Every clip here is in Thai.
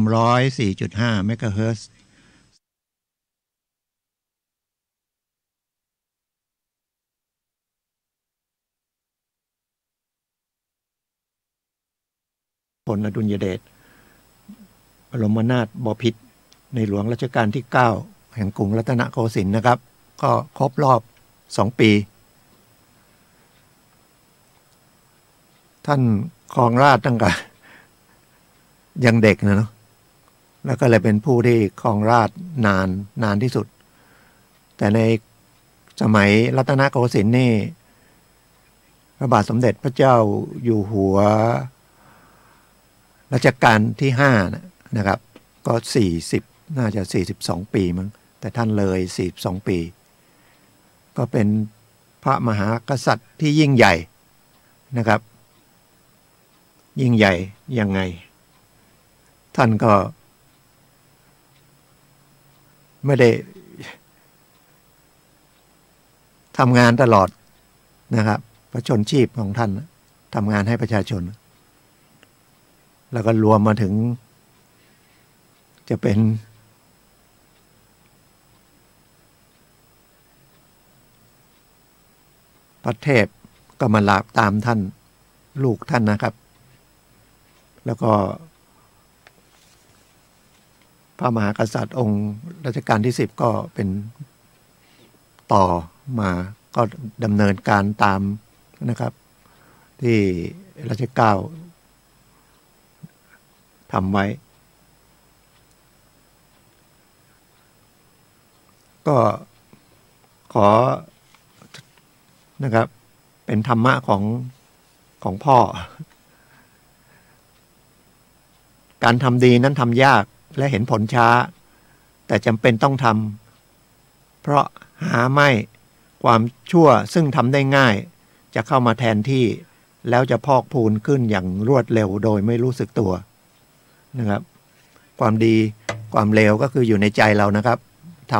304.5 เมกะเฮิรตซ์พลอดุลยเดชบรมนาถบพิตรในหลวงรัชกาลที่ 9 แห่งกรุงรัตนโกสินทร์นะครับก็ครบรอบ2 ปีท่านครองราชย์ตั้งแต่ยังเด็กนะเนาะแล้วก็เลยเป็นผู้ที่ครองราชย์นานที่สุดแต่ในสมัยรัตนโกสินทร์นี่พระบาทสมเด็จพระเจ้าอยู่หัวรัชกาลที่5นะครับก็น่าจะ42 ปีมั้งแต่ท่านเลย42 ปีก็เป็นพระมหากษัตริย์ที่ยิ่งใหญ่นะครับยิ่งใหญ่ยังไงท่านก็ไม่ได้ทำงานตลอดนะครับพระชนชีพของท่านทำงานให้ประชาชนแล้วก็รวมมาถึงจะเป็นพระเทพก็มาลาตามท่านลูกท่านนะครับแล้วก็พระมหากษัตริย์องค์รัชกาลที่ 10ก็เป็นต่อมาก็ดำเนินการตามนะครับที่รัชกาลทำไว้ก็ขอนะครับเป็นธรรมะของพ่อการทำดีนั้นทำยากและเห็นผลช้าแต่จำเป็นต้องทำเพราะหาไม่ความชั่วซึ่งทำได้ง่ายจะเข้ามาแทนที่แล้วจะพอกพูนขึ้นอย่างรวดเร็วโดยไม่รู้สึกตัวนะครับความดีความเลวก็คืออยู่ในใจเรานะครับท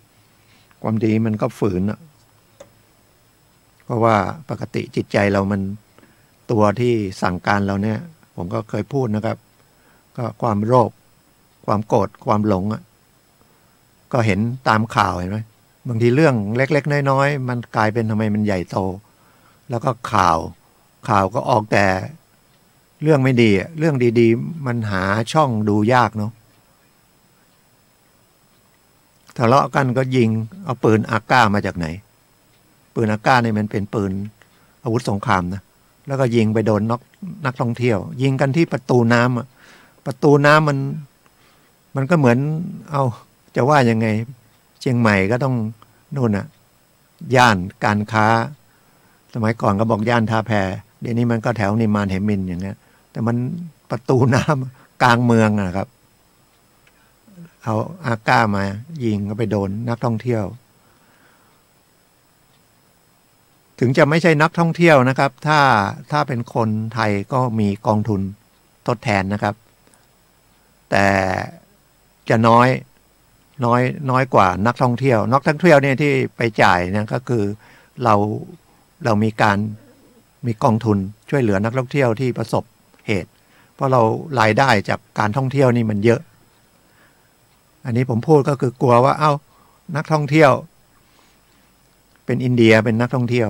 ำความดีมันก็ฝืนเพราะว่าปกติจิตใจเรามันตัวที่สั่งการเราเนี่ยผมก็เคยพูดนะครับก็ความโลภความโกรธความหลงก็เห็นตามข่าวเห็นไหมบางทีเรื่องเล็กๆน้อยๆมันกลายเป็นทำไมมันใหญ่โตแล้วก็ข่าวก็ออกแต่เรื่องไม่ดีเรื่องดีๆมันหาช่องดูยากเนาะทะเลาะกันก็ยิงเอาปืนอาก้ามาจากไหนปืนอาก้าเนี่ยมันเป็นปืนอาวุธสงครามนะแล้วก็ยิงไปโดนนักท่องเที่ยวยิงกันที่ประตูน้ำประตูน้ำมันก็เหมือนเอาจะว่ายังไงเชียงใหม่ก็ต้องนู่นย่านการค้าสมัยก่อนก็บอกย่านท่าแพเดี๋ยวนี้มันก็แถวนิมานเหมินอย่างเงี้ยแต่มันประตูน้ำกลางเมืองนะครับเอาอาก้ามายิงก็ไปโดนนักท่องเที่ยวถึงจะไม่ใช่นักท่องเที่ยวนะครับถ้าเป็นคนไทยก็มีกองทุนทดแทนนะครับแต่จะน้อยกว่านักท่องเที่ยวเนี่ยที่ไปจ่ายนะก็คือเรามีกองทุนช่วยเหลือนักท่องเที่ยวที่ประสบเหตุเพราะเรารายได้จากการท่องเที่ยวนี่มันเยอะอันนี้ผมพูดก็คือกลัวว่านักท่องเที่ยวเป็นอินเดียเป็นนักท่องเที่ยว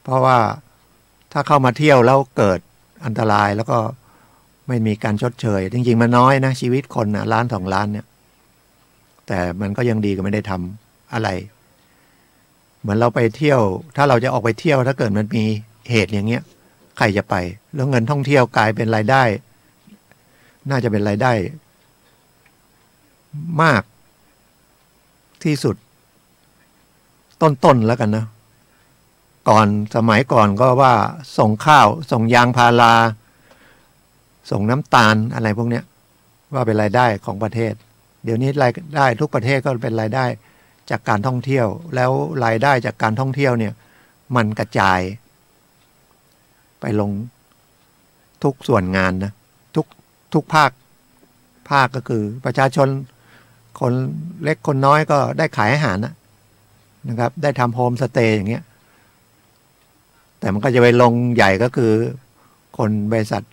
เพราะว่าถ้าเข้ามาเที่ยวแล้วเกิดอันตรายแล้วก็ไม่มีการชดเชยจริงๆมันน้อยนะชีวิตคน1 ล้าน 2 ล้านเนี่ยแต่มันก็ยังดีกว่าไม่ได้ทำอะไรเหมือนเราไปเที่ยวถ้าเราจะออกไปเที่ยวถ้าเกิดมันมีเหตุอย่างเงี้ยใครจะไปแล้วเงินท่องเที่ยวกลายเป็นรายได้น่าจะเป็นรายได้มากที่สุดต้นแล้วกันนะสมัยก่อนก็ว่าส่งข้าวส่งยางพาราส่งน้ำตาลอะไรพวกเนี้ยว่าเป็นรายได้ของประเทศเดี๋ยวนี้รายได้ทุกประเทศก็เป็นรายได้จากการท่องเที่ยวแล้วรายได้จากการท่องเที่ยวเนี่ยมันกระจายไปลงทุกส่วนงานนะทุกภาคก็คือประชาชนคนเล็กคนน้อยก็ได้ขายอาหารนะครับได้ทำโฮมสเตย์อย่างเงี้ยแต่มันก็จะไปลงใหญ่ก็คือคนบริษัท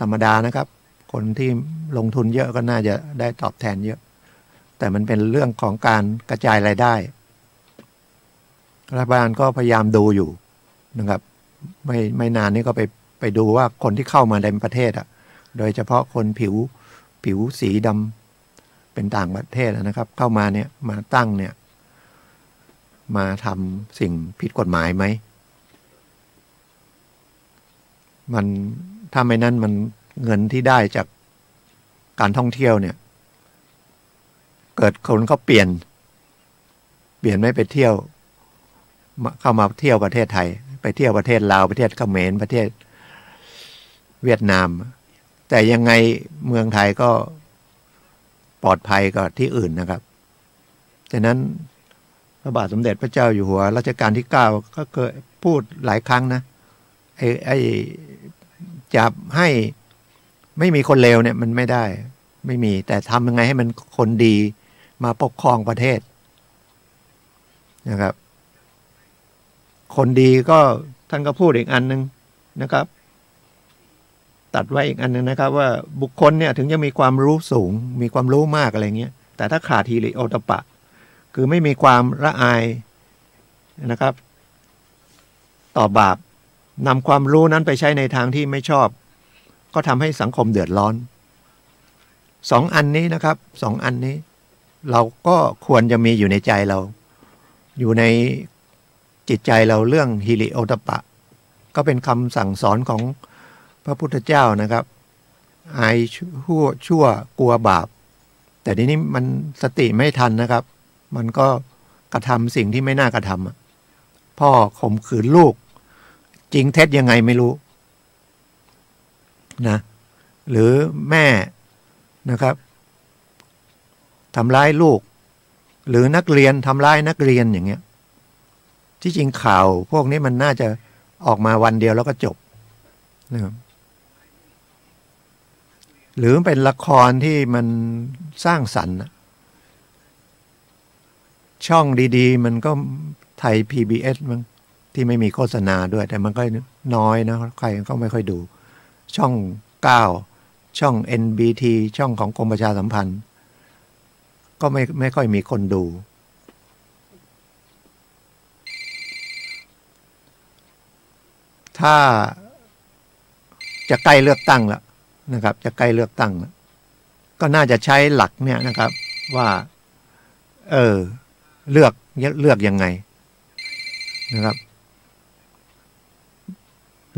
ธรรมดานะครับ คนที่ลงทุนเยอะก็น่าจะได้ตอบแทนเยอะ แต่มันเป็นเรื่องของการกระจายรายได้รัฐบาลก็พยายามดูอยู่นะครับไม่นานนี้ก็ไปดูว่าคนที่เข้ามาในประเทศอ่ะโดยเฉพาะคนผิวสีดำเป็นต่างประเทศนะครับ เข้ามาเนี่ยมาตั้งเนี่ยมาทำสิ่งผิดกฎหมายไหมมันถ้าไม่นั้นมันเงินที่ได้จากการท่องเที่ยวเนี่ยเกิดคนเขาเปลี่ยนไม่ไปเที่ยวเข้ามาเที่ยวประเทศไทยไปเที่ยวประเทศลาวประเทศเขมรประเทศเวียดนามแต่ยังไงเมืองไทยก็ปลอดภัยกว่าที่อื่นนะครับฉะนั้นพระบาทสมเด็จพระเจ้าอยู่หัวรัชกาลที่9ก็เคยพูดหลายครั้งนะไอ้จะให้ไม่มีคนเลวเนี่ยมันไม่ได้ไม่มีแต่ทำยังไงให้มันคนดีมาปกครองประเทศนะครับคนดีก็ท่านก็พูดอีกอันนึงนะครับตัดไว้อีกอันนึงนะครับว่าบุคคลเนี่ยถึงจะมีความรู้สูงมีความรู้มากอะไรเงี้ยแต่ถ้าขาดฮิริโอตปะคือไม่มีความละอายนะครับต่อบาปนำความรู้นั้นไปใช้ในทางที่ไม่ชอบก็ทำให้สังคมเดือดร้อนสองอันนี้นะครับสองอันนี้เราก็ควรจะมีอยู่ในใจเราอยู่ในจิตใจเราเรื่องฮิริโอตปะก็เป็นคำสั่งสอนของพระพุทธเจ้านะครับอายชั่วกลัวบาปแต่ทีนี้มันสติไม่ทันนะครับมันก็กระทำสิ่งที่ไม่น่ากระทำพ่อข่มขืนลูกจริงเท็จยังไงไม่รู้นะหรือแม่นะครับทำร้ายลูกหรือนักเรียนทำร้ายนักเรียนอย่างเงี้ยที่จริงข่าวพวกนี้มันน่าจะออกมาวันเดียวแล้วก็จบนะครับหรือเป็นละครที่มันสร้างสรรค์ช่องดีๆมันก็ไทย PBS มั้งที่ไม่มีโฆษณาด้วยแต่มันก็น้อยนะใครก็ไม่ค่อยดูช่อง9ช่อง NBT ช่องของกรมประชาสัมพันธ์ก็ไม่ค่อยมีคนดูถ้าจะใกล้เลือกตั้งแล้วนะครับจะใกล้เลือกตั้งแล้วก็น่าจะใช้หลักเนี่ยนะครับว่าเลือกยังไงนะครับ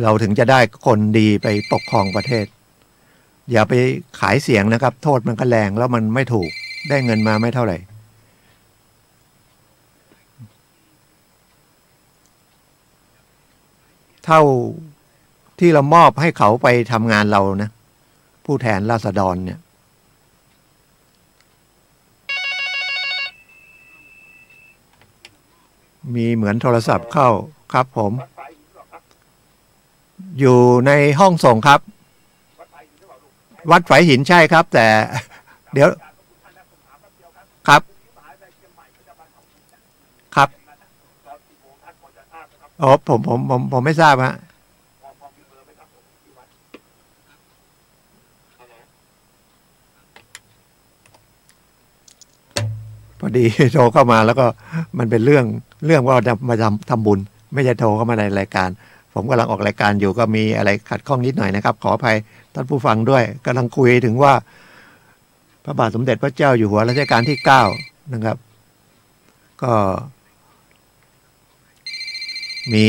เราถึงจะได้คนดีไปปกครองประเทศอย่าไปขายเสียงนะครับโทษมันก็แรงแล้วมันไม่ถูกได้เงินมาไม่เท่าไหร่เท่าที่เรามอบให้เขาไปทำงานเรานะผู้แทนราษฎรเนี่ยมีเหมือนโทรศัพท์เข้าครับผมอยู่ในห้องส่งครับวัดฝายหินใช่ครับแต่เดี๋ยวครับครับอ๋อผมไม่ทราบฮะพอดีโทรเข้ามาแล้วก็มันเป็นเรื่องว่าจะมาทำบุญไม่ใช่โทรเข้ามาในรายการผมกำลังออกรายการอยู่ก็มีอะไรขัดข้องนิดหน่อยนะครับขออภัยท่านผู้ฟังด้วยกำลังคุยถึงว่าพระบาทสมเด็จพระเจ้าอยู่หัวรัชกาลที่9นะครับก็มี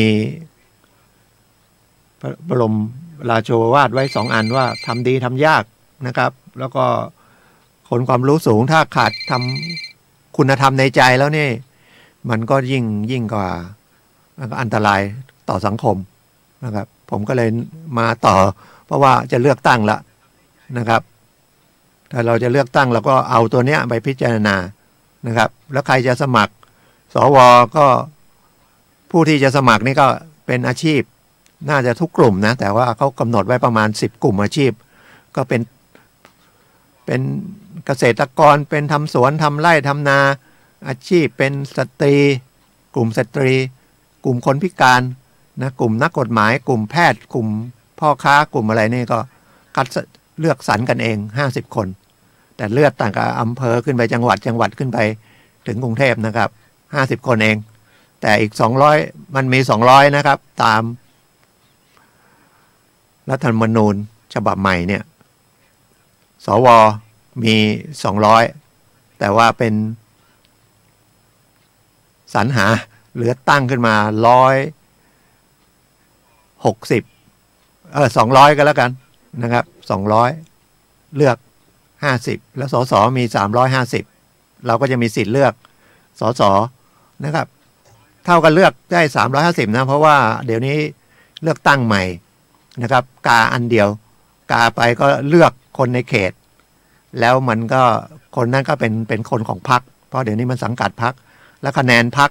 พระบรมราโชวาทไว้2 อันว่าทำดีทำยากนะครับแล้วก็คนความรู้สูงถ้าขาดทำคุณธรรมในใจแล้วนี่มันก็ยิ่งกว่าอันตรายต่อสังคมนะครับผมก็เลยมาต่อเพราะว่าจะเลือกตั้งละนะครับถ้าเราจะเลือกตั้งเราก็เอาตัวเนี้ยไปพิจารณานะครับแล้วใครจะสมัครสวก็ผู้ที่จะสมัครนี่ก็เป็นอาชีพน่าจะทุกกลุ่มนะแต่ว่าเขากำหนดไว้ประมาณ10 กลุ่มอาชีพก็เป็นเกษตรกรเป็นทำสวนทำไร่ทำนาอาชีพเป็นสตรีกลุ่มสตรีกลุ่มคนพิการนะกลุ่มนักกฎหมายกลุ่มแพทย์กลุ่มพ่อค้ากลุ่มอะไรนี่ก็คัด เลือกสรรกันเอง50 คนแต่เลือกต่างกับอำเภอขึ้นไปจังหวัดขึ้นไปถึงกรุงเทพนะครับ50 คนเองแต่อีก200มันมี200นะครับตามรัฐธรรมนูญฉบับใหม่เนี่ยสวมี200แต่ว่าเป็นสรรหาเหลือตั้งขึ้นมา160200ก็แล้วกันนะครับ200เลือก50แล้วสสมี350เราก็จะมีสิทธิ์เลือกสสนะครับเท่ากันเลือกได้350นะเพราะว่าเดี๋ยวนี้เลือกตั้งใหม่นะครับกาอันเดียวกาไปก็เลือกคนในเขตแล้วมันก็คนนั้นก็เป็นคนของพรรคเพราะเดี๋ยวนี้มันสังกัดพรรคและคะแนนพรรค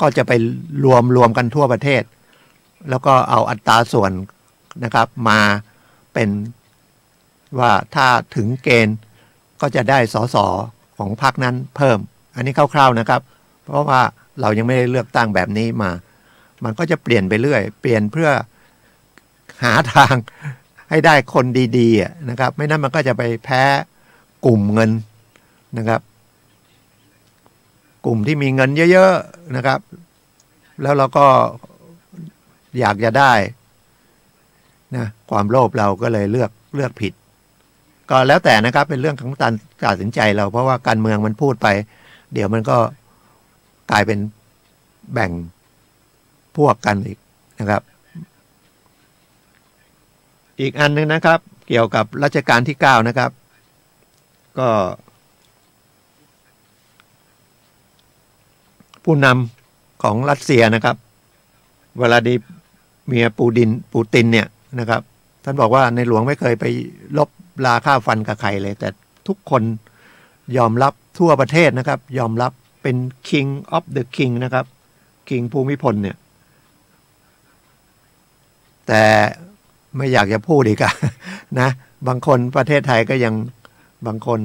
ก็จะไปรวมกันทั่วประเทศแล้วก็เอาอัตราส่วนนะครับมาเป็นว่าถ้าถึงเกณฑ์ก็จะได้สสของพรรคนั้นเพิ่มอันนี้คร่าวๆนะครับเพราะว่าเรายังไม่ได้เลือกตั้งแบบนี้มามันก็จะเปลี่ยนไปเรื่อยเปลี่ยนเพื่อหาทางให้ได้คนดีๆนะครับไม่นั้นมันก็จะไปแพ้กลุ่มเงินนะครับกลุ่มที่มีเงินเยอะๆนะครับแล้วเราก็อยากจะได้นะความโลภเราก็เลยเลือกผิดก็แล้วแต่นะครับเป็นเรื่องของการตัดสินใจเราเพราะว่าการเมืองมันพูดไปเดี๋ยวมันก็กลายเป็นแบ่งพวกกันอีกนะครับอีกอันนึงนะครับเกี่ยวกับรัชกาลที่9นะครับก็ผู้นำของรัสเซียนะครับวลาดิเมียปูตินเนี่ยนะครับท่านบอกว่าในหลวงไม่เคยไปลบราค่าฟันกับใครเลยแต่ทุกคนยอมรับทั่วประเทศนะครับยอมรับเป็น King of the King นะครับ King ภูมิพลเนี่ยแต่ไม่อยากจะพูดอีกอะนะบางคนประเทศไทยก็ยังบางคน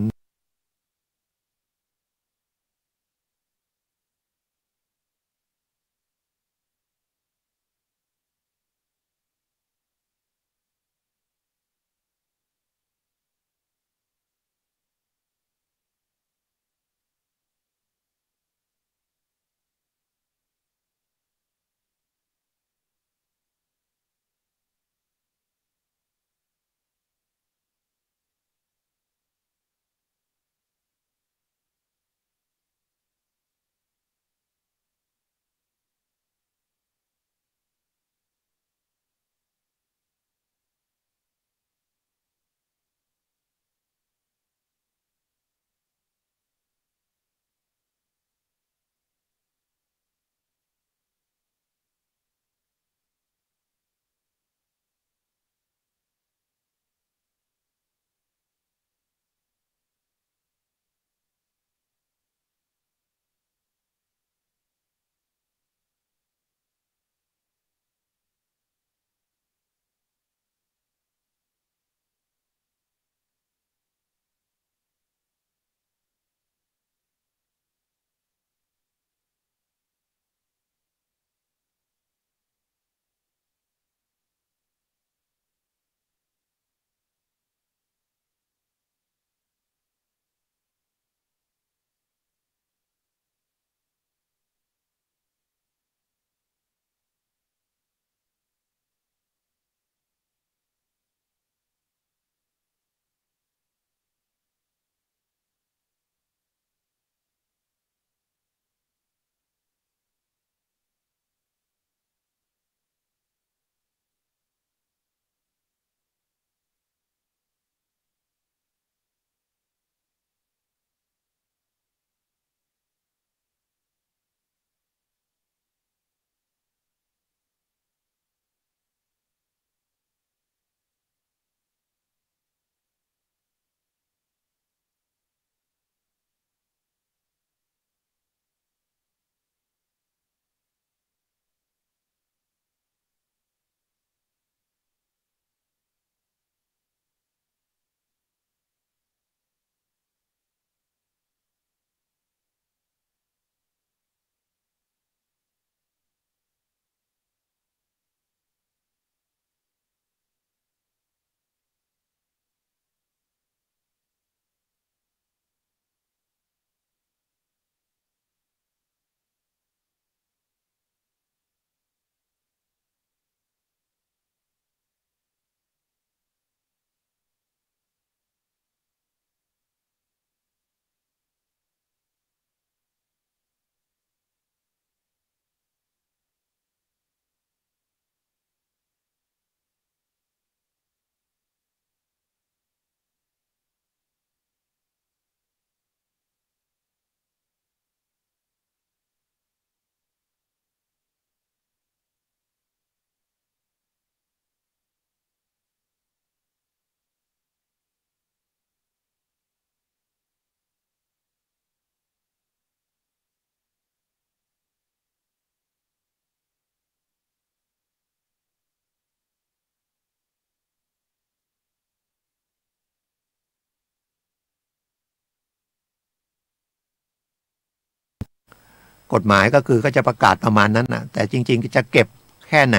กฎหมายก็คือก็จะประกาศประมาณนั้นนะแต่จริงๆจะเก็บแค่ไหน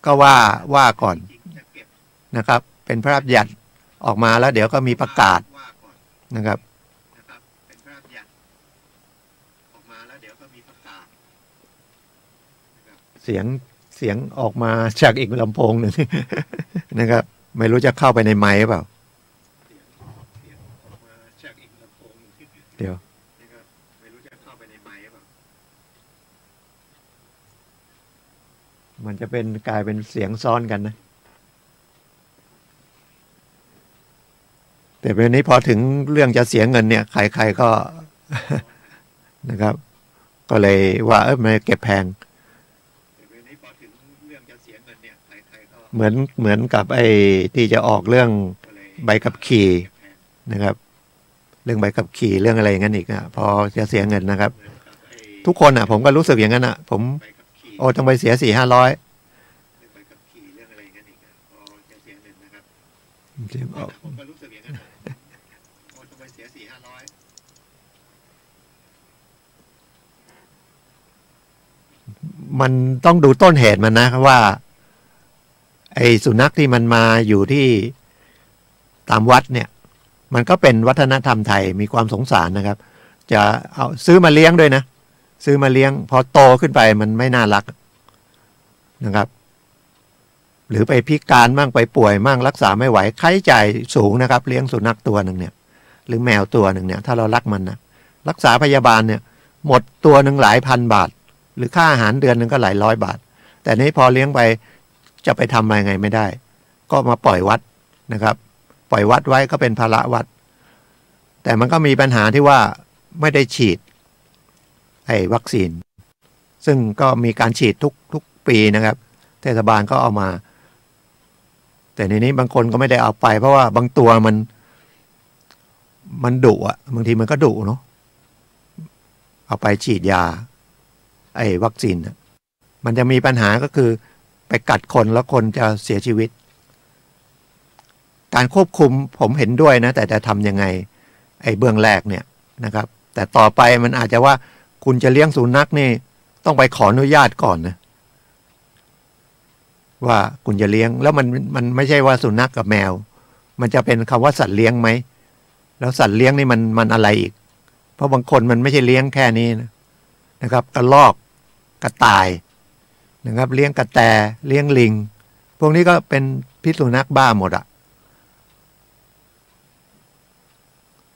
ก็ว่าก่อนนะครับเป็นพระราชบัญญัติออกมาแล้วเดี๋ยวก็มีประกาศนะครับเสียงออกมาจากอีกลำโพงหนึ่ง นะครับไม่รู้จะเข้าไปในไมค์หรือเปล่าเดี๋ยวมันจะเป็นกลายเป็นเสียงซ้อนกันนะแต่เป็นนี้พอถึงเรื่องจะเสียเงินเนี่ยใครๆก็ นะครับก็เลยว่ามันเก็บแพงเหมือนกับไอ้ที่จะออกเรื่องใบขับขี่นะครับเรื่องใบขับขี่เรื่องอะไรอย่างนั้นอีกนะพอจะเสียเงินนะครับทุกคนอ่ะผมก็รู้สึกอย่างนั้นอ่ะผมต้องไปเสีย400-500เสียงออกมันต้องดูต้นเหตุมันนะว่าไอ้สุนัขที่มันมาอยู่ที่ตามวัดเนี่ยมันก็เป็นวัฒนธรรมไทยมีความสงสารนะครับจะเอาซื้อมาเลี้ยงด้วยนะซื้อมาเลี้ยงพอโตขึ้นไปมันไม่น่ารักนะครับหรือไปพิการมั่งไปป่วยมั่งรักษาไม่ไหวค่าใช้จ่ายสูงนะครับเลี้ยงสุนัขตัวหนึ่งเนี่ยหรือแมวตัวหนึ่งเนี่ยถ้าเรารักมันนะรักษาพยาบาลเนี่ยหมดตัวหนึ่งหลายพันบาทหรือค่าอาหารเดือนหนึ่งก็หลายร้อยบาทแต่นี้พอเลี้ยงไปจะไปทำอะไรไงไม่ได้ก็มาปล่อยวัดนะครับปล่อยวัดไว้ก็เป็นภาระวัดแต่มันก็มีปัญหาที่ว่าไม่ได้ฉีดไอ้วัคซีนซึ่งก็มีการฉีดทุกปีนะครับเทศบาลก็เอามาแต่ในนี้บางคนก็ไม่ได้เอาไปเพราะว่าบางตัวมันดุอ่ะบางทีมันก็ดุเนาะเอาไปฉีดยาไอ้วัคซีนมันจะมีปัญหาก็คือไปกัดคนแล้วคนจะเสียชีวิตการควบคุมผมเห็นด้วยนะแต่จะทำยังไงไอ้เบื้องแรกเนี่ยนะครับแต่ต่อไปมันอาจจะว่าคุณจะเลี้ยงสุนัขนี่ต้องไปขออนุญาตก่อนนะว่าคุณจะเลี้ยงแล้วมันไม่ใช่ว่าสุนัขกับแมวมันจะเป็นคำว่าสัตว์เลี้ยงไหมแล้วสัตว์เลี้ยงนี่มันอะไรอีกเพราะบางคนมันไม่ใช่เลี้ยงแค่นี้นะครับกระรอกกระต่ายนะครับเลี้ยงกระแตเลี้ยงลิงพวกนี้ก็เป็นพิษสุนัขบ้าหมดอะ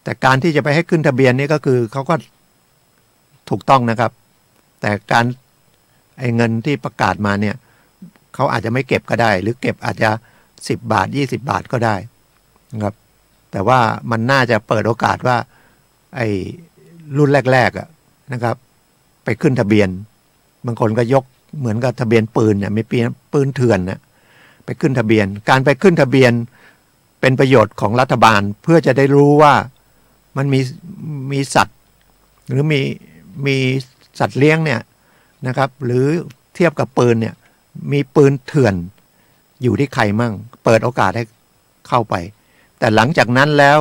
แต่การที่จะไปให้ขึ้นทะเบียนนี่ก็คือเขาก็ถูกต้องนะครับแต่การไอ้เงินที่ประกาศมาเนี่ยเขาอาจจะไม่เก็บก็ได้หรือเก็บอาจจะ10 บาท20 บาทก็ได้นะครับแต่ว่ามันน่าจะเปิดโอกาสว่าไอ้รุ่นแรกๆอะนะครับไปขึ้นทะเบียนบางคนก็ยกเหมือนกับทะเบียนปืนเนี่ยมีปืนเถื่อนนะไปขึ้นทะเบียนการไปขึ้นทะเบียนเป็นประโยชน์ของรัฐบาลเพื่อจะได้รู้ว่ามันมีสัตว์หรือมีสัตว์เลี้ยงเนี่ยนะครับหรือเทียบกับปืนเนี่ยมีปืนเถื่อนอยู่ที่ใครมั่งเปิดโอกาสให้เข้าไปแต่หลังจากนั้นแล้ว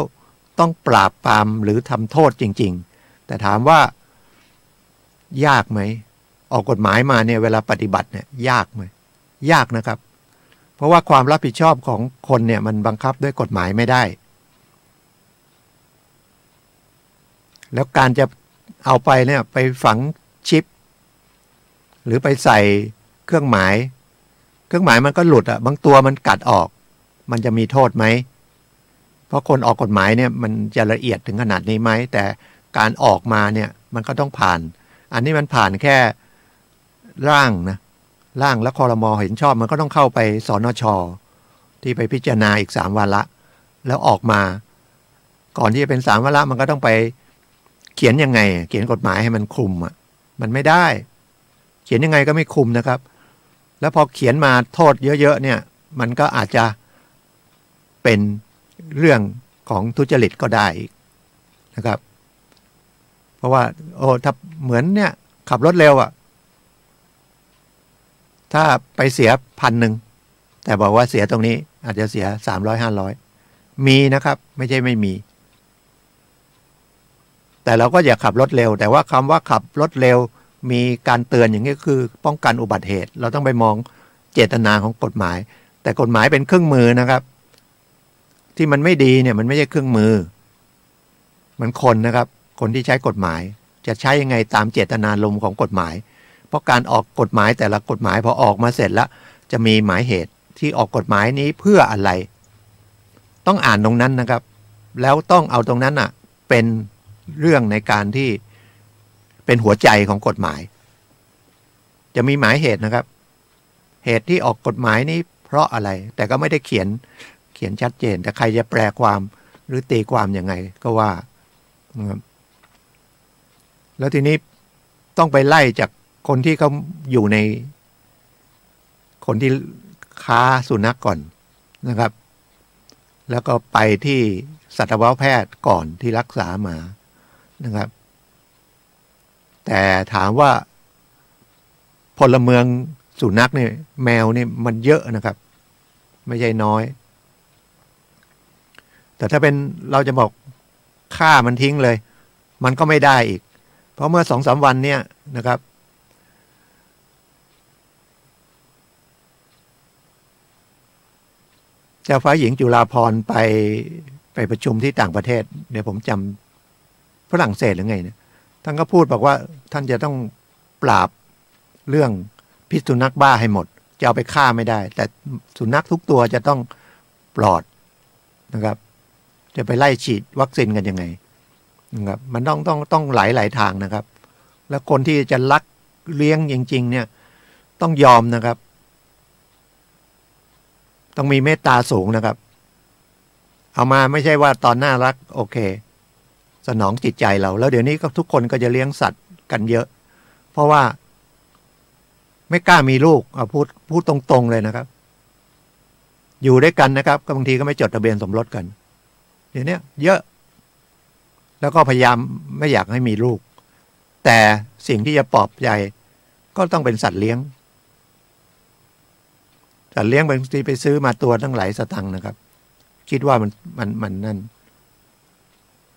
ต้องปราบปรามหรือทำโทษจริงๆแต่ถามว่ายากไหมออกกฎหมายมาเนี่ยเวลาปฏิบัติเนี่ยยากไหมยากนะครับเพราะว่าความรับผิดชอบของคนเนี่ยมันบังคับด้วยกฎหมายไม่ได้แล้วการจะเอาไปเนี่ยไปฝังชิปหรือไปใส่เครื่องหมายมันก็หลุดอ่ะบางตัวมันกัดออกมันจะมีโทษไหมเพราะคนออกกฎหมายเนี่ยมันจะละเอียดถึงขนาดนี้ไหมแต่การออกมาเนี่ยมันก็ต้องผ่านอันนี้มันผ่านแค่ร่างแล้วครม.เห็นชอบมันก็ต้องเข้าไปสนช.ที่ไปพิจารณาอีก3 วาระแล้วออกมาก่อนที่จะเป็น3 วาระมันก็ต้องไปเขียนยังไงเขียนกฎหมายให้มันคลุมอ่ะมันไม่ได้เขียนยังไงก็ไม่คลุมนะครับแล้วพอเขียนมาโทษเยอะๆเนี่ยมันก็อาจจะเป็นเรื่องของทุจริตก็ได้นะครับเพราะว่าถ้าเหมือนเนี่ยขับรถเร็วอ่ะถ้าไปเสีย1,000แต่บอกว่าเสียตรงนี้อาจจะเสีย300-500มีนะครับไม่ใช่ไม่มีแ แต่เราก็อย่าขับรถเร็วแต่ว่าคำว่าขับรถเร็วมีการเตือนอย่างนี้คือป้องกันอุบัติเหตุเราต้องไปมองเจตนาของกฎหมายแต่กฎหมายเป็นเครื่องมือนะครับที่มันไม่ดีเนี่ยมันไม่ใช่เครื่องมือมันคนนะครับคนที่ใช้กฎหมายจะใช้ยังไงตามเจตนารมณ์ของกฎหมายเพราะการออกกฎหมายแต่ละกฎหมายพอออกมาเสร็จแล้วจะมีหมายเหตุที่ออกกฎหมายนี้เพื่ออะไรต้องอ่านตรงนั้นนะครับแล้วต้องเอาตรงนั้นอ่ะเป็นเรื่องในการที่เป็นหัวใจของกฎหมายจะมีหมายเหตุนะครับเหตุที่ออกกฎหมายนี้เพราะอะไรแต่ก็ไม่ได้เขียนชัดเจนแต่ใครจะแปลความหรือตีความยังไงก็ว่าแล้วทีนี้ต้องไปไล่จากคนที่เขาอยู่ในคนที่ค้าสุนัขก่อนนะครับแล้วก็ไปที่สัตวแพทย์ก่อนที่รักษามานะครับแต่ถามว่าพลเมืองสุนัขเนี่ยแมวนี่มันเยอะนะครับไม่ใช่น้อยแต่ถ้าเป็นเราจะบอกฆ่ามันทิ้งเลยมันก็ไม่ได้อีกเพราะเมื่อ 2-3 วันเนี่ยนะครับเจ้าฟ้าหญิงจุฬาภรณ์ไปประชุมที่ต่างประเทศเดี๋ยวผมจำฝรั่งเศสหรือไงเนี่ยท่านก็พูดบอกว่าท่านจะต้องปราบเรื่องพิษสุนัขบ้าให้หมดจะเอาไปฆ่าไม่ได้แต่สุนัขทุกตัวจะต้องปลอดนะครับจะไปไล่ฉีดวัคซีนกันยังไงนะครับมันต้องหลายทางนะครับแล้วคนที่จะรักเลี้ยงจริงๆเนี่ยต้องยอมนะครับต้องมีเมตตาสูงนะครับเอามาไม่ใช่ว่าตอนน่ารักโอเคสนองจิตใจเราแล้วเดี๋ยวนี้ก็ทุกคนก็จะเลี้ยงสัตว์กันเยอะเพราะว่าไม่กล้ามีลูกเอาพูดตรงๆเลยนะครับอยู่ด้วยกันนะครับก็บางทีก็ไม่จดทะเบียนสมรสกันเดี๋ยวนี้เยอะแล้วก็พยายามไม่อยากให้มีลูกแต่สิ่งที่จะปลอบใจก็ต้องเป็นสัตว์เลี้ยงสัตว์เลี้ยงบางทีไปซื้อมาตัวตั้งหลายสตังค์นะครับคิดว่ามันนั่น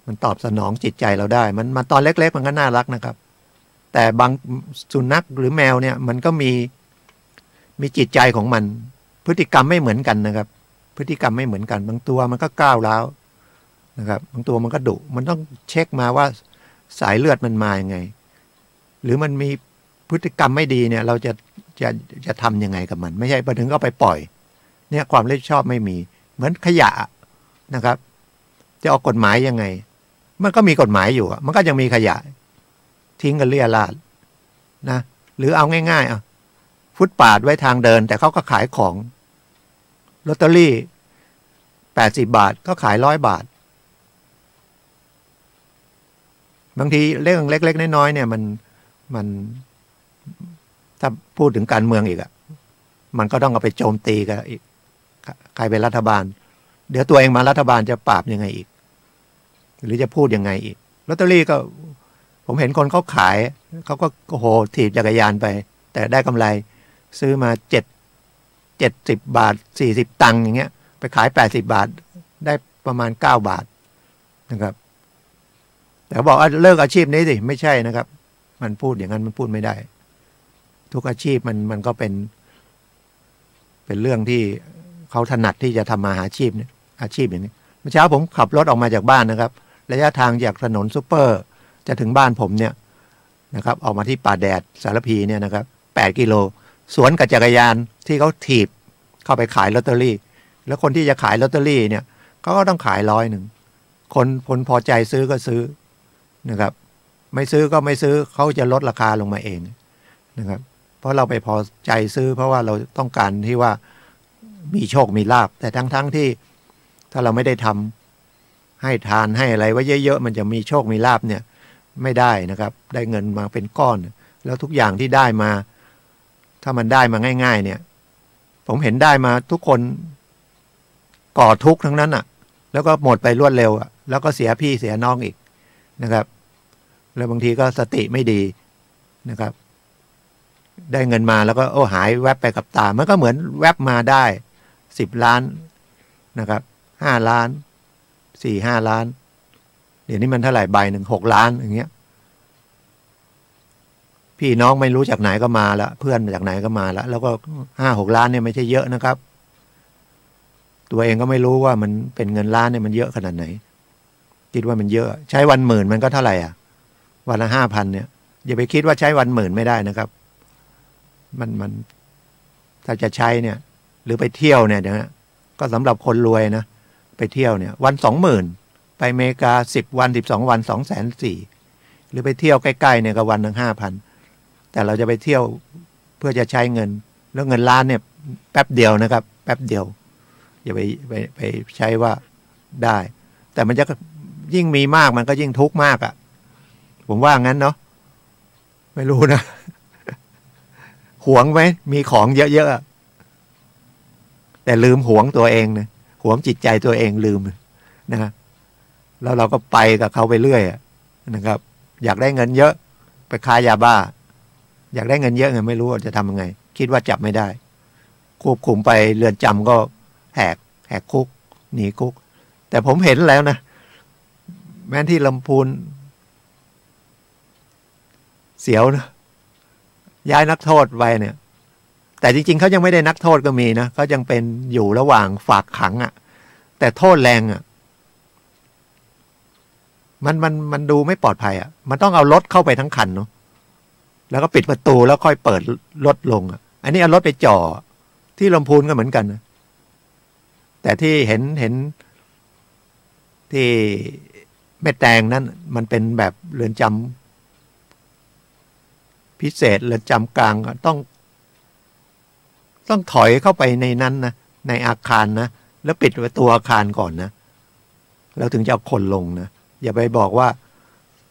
มันตอบสนองจิตใจเราได้มันตอนเล็กๆมันก็น่ารักนะครับแต่บางสุนัขหรือแมวเนี่ยมันก็มีจิตใจของมันพฤติกรรมไม่เหมือนกันนะครับพฤติกรรมไม่เหมือนกันบางตัวมันก็ก้าวร้าวนะครับบางตัวมันก็ดุมันต้องเช็คมาว่าสายเลือดมันมายังไงหรือมันมีพฤติกรรมไม่ดีเนี่ยเราจะทำยังไงกับมันไม่ใช่ไปถึงก็ไปปล่อยเนี่ยความรับผิดชอบไม่มีเหมือนขยะนะครับจะออกกฎหมายยังไงมันก็มีกฎหมายอยู่มันก็ยังมีขยะทิ้งกันเรี่ยราดนะหรือเอาง่ายๆฟุตปาดไว้ทางเดินแต่เขาก็ขายของลอตเตอรี่80 บาทก็ขาย100 บาทบางทีเรื่องเล็กๆน้อยๆเนี่ยมันถ้าพูดถึงการเมืองอีกมันก็ต้องเอาไปโจมตีกันอีกใครเป็นรัฐบาลเดี๋ยวตัวเองมารัฐบาลจะปราบยังไงอีกหรือจะพูดยังไงอีกลอตเตอรี่ก็ผมเห็นคนเขาขายเขาก็โอ้โหถีบจักรยานไปแต่ได้กำไรซื้อมา70 บาท40 ตังค์อย่างเงี้ยไปขาย80 บาทได้ประมาณ9 บาทนะครับแต่บอกเลิกอาชีพนี้สิไม่ใช่นะครับมันพูดอย่างนั้นมันพูดไม่ได้ทุกอาชีพมันก็เป็นเรื่องที่เขาถนัดที่จะทำมาหาอาชีพเนี่ยอาชีพอย่างนี้เมื่อเช้าผมขับรถออกมาจากบ้านนะครับระยะทางจากถนนซุปเปอร์จะถึงบ้านผมเนี่ยนะครับออกมาที่ป่าแดดสารพีเนี่ยนะครับ8 กิโลสวนกับจักรยานที่เขาถีบเข้าไปขายลอตเตอรี่แล้วคนที่จะขายลอตเตอรี่เนี่ยเขาก็ต้องขาย100คนพอใจซื้อก็ซื้อนะครับไม่ซื้อก็ไม่ซื้อเขาจะลดราคาลงมาเองนะครับเพราะเราไปพอใจซื้อเพราะว่าเราต้องการที่ว่ามีโชคมีลาภแต่ทั้งที่ถ้าเราไม่ได้ทำให้ทานให้อะไรไว้เยอะๆมันจะมีโชคมีลาภเนี่ยไม่ได้นะครับได้เงินมาเป็นก้อนแล้วทุกอย่างที่ได้มาถ้ามันได้มาง่ายๆเนี่ยผมเห็นได้มาทุกคนก่อทุกข์ทั้งนั้นแล้วก็หมดไปรวดเร็วแล้วก็เสียพี่เสียน้องอีกนะครับแล้วบางทีก็สติไม่ดีนะครับได้เงินมาแล้วก็หายแวบไปกับตามันก็เหมือนแวบมาได้10 ล้านนะครับ5 ล้าน4-5 ล้าน เดี๋ยวนี้มันเท่าไหร่ใบหนึ่ง6 ล้านอย่างเงี้ยพี่น้องไม่รู้จากไหนก็มาแล้วเพื่อนจากไหนก็มาแล้วก็5-6 ล้านเนี่ยไม่ใช่เยอะนะครับตัวเองก็ไม่รู้ว่ามันเป็นเงินล้านเนี่ยมันเยอะขนาดไหนคิดว่ามันเยอะใช้วันหมื่นมันก็เท่าไหร่อ่ะวันละ5,000เนี่ยอย่าไปคิดว่าใช้วันหมื่นไม่ได้นะครับมันถ้าจะใช้เนี่ยหรือไปเที่ยวเนี่ยนะก็สำหรับคนรวยนะไปเที่ยวเนี่ยวัน20,000ไปอเมริกา10 วัน12 วัน240,000หรือไปเที่ยวใกล้ๆเนี่ยก็วันหนึ่ง5,000แต่เราจะไปเที่ยวเพื่อจะใช้เงินแล้วเงินล้านเนี่ยแป๊บเดียวนะครับแป๊บเดียวอย่าไปใช้ว่าได้แต่มันจะยิ่งมีมากมันก็ยิ่งทุกข์มากอ่ะผมว่างั้นเนาะไม่รู้นะหวงไหมมีของเยอะๆแต่ลืมหวงตัวเองนะหวงจิตใจตัวเองลืมนะแล้วเราก็ไปกับเขาไปเรื่อยนะครับอยากได้เงินเยอะไปค้ายาบ้าอยากได้เงินเยอะไงไม่รู้จะทำยังไงคิดว่าจับไม่ได้ควบคุมไปเรือนจำก็แหกคุกหนีคุกแต่ผมเห็นแล้วนะแม้ที่ลำพูนเสียวนะย้ายนักโทษไปเนี่ยแต่จริงๆเขายังไม่ได้นักโทษก็มีนะเขายังเป็นอยู่ระหว่างฝากขังอ่ะแต่โทษแรงอ่ะมันดูไม่ปลอดภัยอ่ะมันต้องเอารถเข้าไปทั้งคันเนาะแล้วก็ปิดประตูแล้วค่อยเปิดรถลงอ่ะอันนี้เอารถไปจ่อที่ลำพูนก็เหมือนกันนะแต่ที่เห็นที่แม่แตงนั้นมันเป็นแบบเรือนจำพิเศษเรือนจำกลางต้องถอยเข้าไปในนั้นนะในอาคารนะแล้วปิดประตูอาคารก่อนนะแล้วถึงจะเอาคนลงนะอย่าไปบอกว่า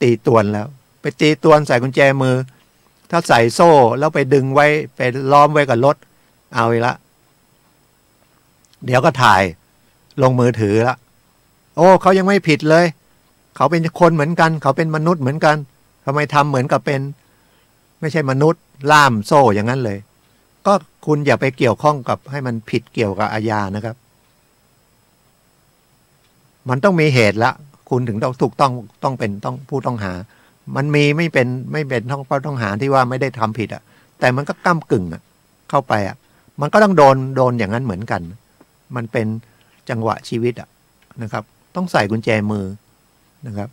ตีตวนแล้วไปตีตวนใส่กุญแจมือถ้าใส่โซ่แล้วไปดึงไว้ไปล้อมไว้กับรถเอาอีกละเดี๋ยวก็ถ่ายลงมือถือละโอ้เขายังไม่ผิดเลยเขาเป็นคนเหมือนกันเขาเป็นมนุษย์เหมือนกันทำไมทำเหมือนกับเป็นไม่ใช่มนุษย์ล่ามโซ่อย่างนั้นเลยก็คุณอย่าไปเกี่ยวข้องกับให้มันผิดเกี่ยวกับอาญานะครับมันต้องมีเหตุละคุณถึงต้องถูกต้องเป็นต้องผู้ต้องหามันมีไม่เป็นต้องหาที่ว่าไม่ได้ทำผิดอ่ะแต่มันก็ก้ำกึ่งอ่ะเข้าไปอ่ะมันก็ต้องโดนอย่างนั้นเหมือนกันมันเป็นจังหวะชีวิตอ่ะนะครับต้องใส่กุญแจมือนะครับ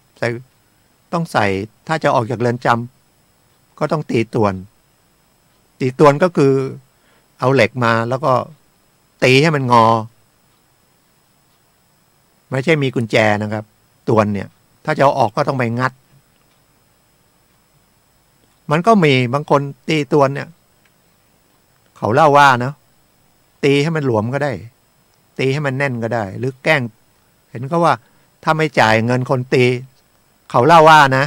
ต้องใส่ถ้าจะออกจากเรือนจำก็ต้องตีตวนก็คือเอาเหล็กมาแล้วก็ตีให้มันงอไม่ใช่มีกุญแจนะครับตวนเนี่ยถ้าจะเอาออกก็ต้องไปงัดมันก็มีบางคนตีตวนเนี่ยเขาเล่าว่านะตีให้มันหลวมก็ได้ตีให้มันแน่นก็ได้หรือแกล้งเห็นก็ว่าถ้าไม่จ่ายเงินคนตีเขาเล่าว่านะ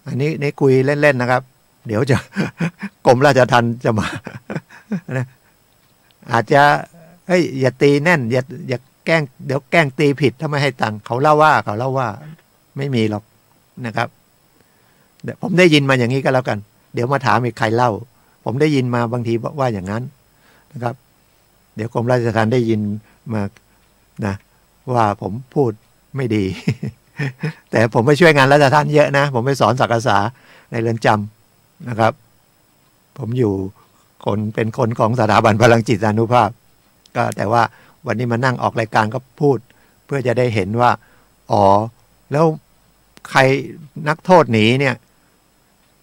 อันนี้ในคุยเล่นๆนะครับเดี๋ยวจะ กรมราชทัณฑ์จะมา อาจจะเฮ้ยอย่าตีแน่นอย่าแกล้งเดี๋ยวแกล้งตีผิดถ้าไม่ให้ตังค์เขาเล่าว่าไม่มีหรอกนะครับเดี๋ยวผมได้ยินมาอย่างนี้ก็แล้วกันเดี๋ยวมาถามอีกใครเล่าผมได้ยินมาบางทีว่าอย่างนั้นนะครับเดี๋ยวกรมราชทัณฑ์ได้ยินมานะว่าผมพูดไม่ดี แต่ผมไปช่วยงานราชทัณฑ์เยอะนะผมไปสอนศักษาในเรือนจำนะครับผมอยู่เป็นคนของสถาบันพลังจิตอานุภาพก็แต่ว่าวันนี้มานั่งออกรายการก็พูดเพื่อจะได้เห็นว่าอ๋อแล้วใครนักโทษหนีเนี่ย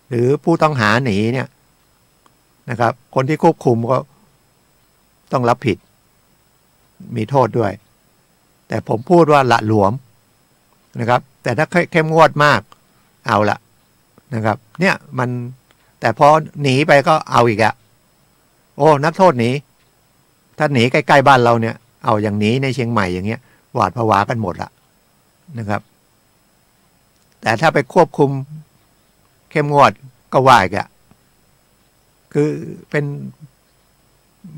หรือผู้ต้องหาหนีเนี่ยนะครับคนที่ควบคุมก็ต้องรับผิดมีโทษด้วยแต่ผมพูดว่าละหลวมนะครับแต่ถ้าเข้มงวดมากเอาละนะครับเนี่ยมันแต่พอหนีไปก็เอาอีกอะโอ้นักโทษหนีถ้าหนีใกล้ๆบ้านเราเนี่ยเอาอย่างหนีในเชียงใหม่อย่างเงี้ยหวาดผวากันหมดละนะครับแต่ถ้าไปควบคุมเข้มงวดก็ว่าอีกอะคือเป็น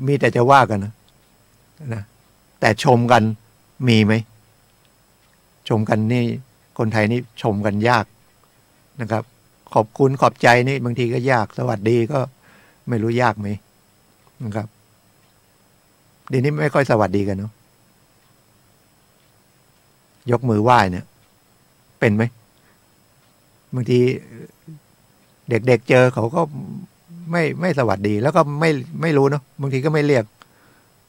มีแต่จะว่ากันนะแต่ชมกันมีไหมชมกันนี่คนไทยนี่ชมกันยากนะครับขอบคุณขอบใจนี่บางทีก็ยากสวัสดีก็ไม่รู้ยากไหมนะครับเดี๋ยวนี้ไม่ค่อยสวัสดีกันเนาะยกมือไหว้เนี่ย เป็นไหมบางทีเด็กๆเจอเขาก็ไม่สวัสดีแล้วก็ไม่รู้เนาะบางทีก็ไม่เรียก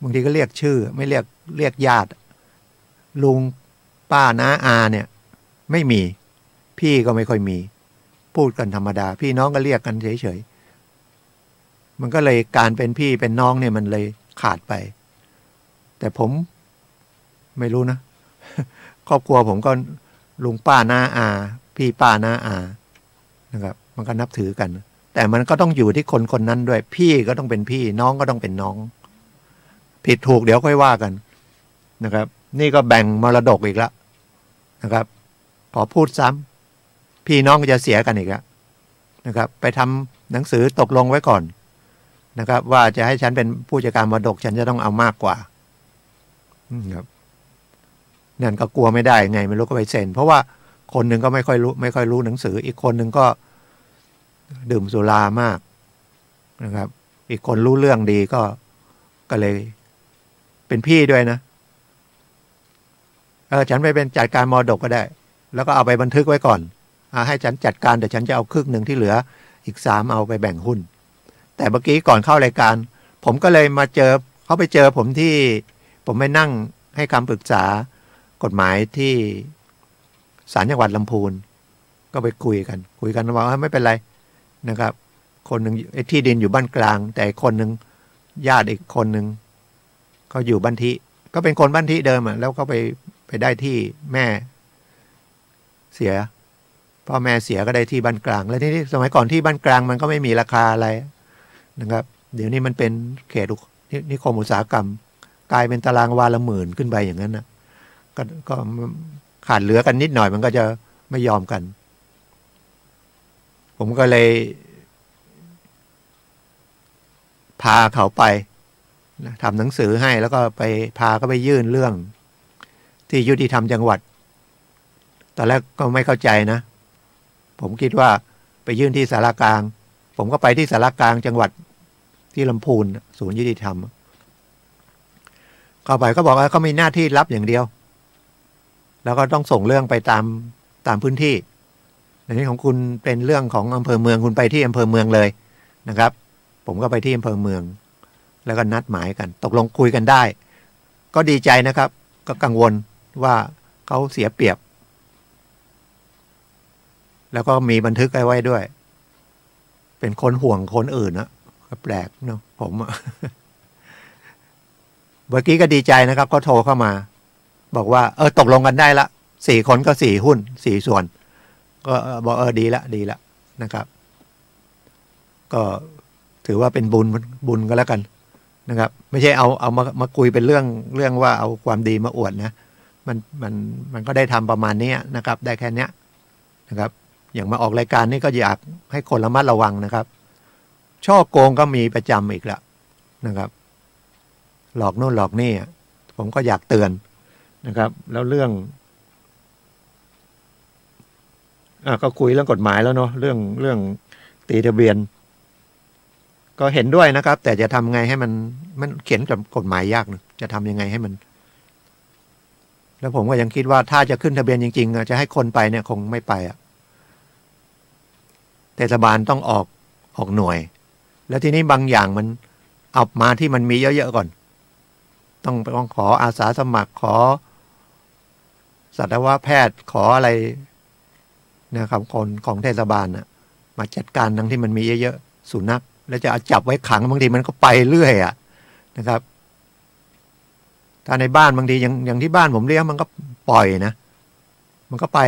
บางทีก็เรียกชื่อไม่เรียกญาติลุงป้าน้าอาเนี่ยไม่มีพี่ก็ไม่ค่อยมีพูดกันธรรมดาพี่น้องก็เรียกกันเฉยๆมันก็เลยการเป็นพี่เป็นน้องเนี่ยมันเลยขาดไปแต่ผมไม่รู้นะ ครอบครัวผมก็ลุงป้าน้าอาพี่ป้าน้าอานะครับมันก็นับถือกันแต่มันก็ต้องอยู่ที่คนคนนั้นด้วยพี่ก็ต้องเป็นพี่น้องก็ต้องเป็นน้องผิดถูกเดี๋ยวค่อยว่ากันนะครับนี่ก็แบ่งมรดกอีกแล้วนะครับขอพูดซ้ำพี่น้องก็จะเสียกันอีกแล้วนะครับไปทำหนังสือตกลงไว้ก่อนนะครับว่าจะให้ฉันเป็นผู้จัดการมรดกฉันจะต้องเอามากกว่าครับนั่นก็กลัวไม่ได้ไงไม่รู้ก็ไปเซ็นเพราะว่าคนหนึ่งก็ไม่ค่อยรู้หนังสืออีกคนหนึ่งก็ดื่มสุรามากนะครับอีกคนรู้เรื่องดีก็เลยเป็นพี่ด้วยนะฉันไปเป็นจัดการมรดกก็ได้แล้วก็เอาไปบันทึกไว้ก่อนให้ฉันจัดการแต่ฉันจะเอาครึ่งหนึ่งที่เหลืออีก3เอาไปแบ่งหุ้นแต่เมื่อกี้ก่อนเข้ารายการผมก็เลยมาเขาไปเจอผมที่ผมไปนั่งให้คำปรึกษากฎหมายที่ศาลจังหวัดลำพูนก็ไปคุยกันว่าไม่เป็นไรนะครับคนหนึ่งที่ดินอยู่บ้านกลางแต่คนหนึ่งญาติอีกคนหนึ่งเขาอยู่บ้านทิก็เป็นคนบ้านทิเดิมแล้วก็ไปได้ที่แม่เสียพ่อแม่เสียก็ได้ที่บ้านกลางแล้วที่สมัยก่อนที่บ้านกลางมันก็ไม่มีราคาอะไรนะครับเดี๋ยวนี้มันเป็นเขตนิคมอุตสาหกรรมกลายเป็นตารางวาละ10,000ขึ้นไปอย่างนั้นนะก็ขาดเหลือกันนิดหน่อยมันก็จะไม่ยอมกันผมก็เลยพาเขาไปทำหนังสือให้แล้วก็พาเขาไปยื่นเรื่องที่ยุติธรรมจังหวัดตอนแรกก็ไม่เข้าใจนะผมคิดว่าไปยื่นที่สารกลางผมก็ไปที่สารกลางจังหวัดที่ลำพูนศูนย์ยุติธรรมเข้าไปก็บอกว่าเขามีหน้าที่รับอย่างเดียวแล้วก็ต้องส่งเรื่องไปตามพื้นที่ในนี้ของคุณเป็นเรื่องของอำเภอเมืองคุณไปที่อำเภอเมืองเลยนะครับผมก็ไปที่อำเภอเมืองแล้วก็นัดหมายกันตกลงคุยกันได้ก็ดีใจนะครับก็กังวลว่าเขาเสียเปรียบแล้วก็มีบันทึกไว้ด้วยเป็นคนห่วงคนอื่นนะแปลกเนาะผมเมื่อกี้ก็ดีใจนะครับก็โทรเข้ามาบอกว่าตกลงกันได้ละ4 คนก็4 หุ้น4 ส่วนก็บอกดีละนะครับก็ถือว่าเป็นบุญก็แล้วกันนะครับไม่ใช่เอามาคุยเป็นเรื่องว่าเอาความดีมาอวดนะมันก็ได้ทำประมาณนี้นะครับได้แค่นี้นะครับอย่างมาออกรายการนี่ก็อยากให้คนระมัดระวังนะครับช่อโกงก็มีประจำอีกละนะครับหลอกโน่นหลอกนี่ผมก็อยากเตือนนะครับแล้วเรื่องก็คุยเรื่องกฎหมายแล้วเนาะเรื่องตีทะเบียนก็เห็นด้วยนะครับแต่จะทำไงให้มันเขียนกับกฎหมายยากนะจะทำยังไงให้มันแล้วผมก็ยังคิดว่าถ้าจะขึ้นทะเบียนจริงๆจะให้คนไปเนี่ยคงไม่ไปเทศบาลต้องออกหน่วยแล้วทีนี้บางอย่างมันเอามาที่มันมีเยอะๆก่อนต้องขออาสาสมัครขอสัตวแพทย์ขออะไรนะครับคนของเทศบาลมาจัดการทั้งที่มันมีเยอะๆสุนัขแล้วจะเอาจับไว้ขังบางทีมันก็ไปเรื่อยนะครับถ้าในบ้านบางทีอย่างที่บ้านผมเลี้ยงมันก็ปล่อยนะมันก็ไป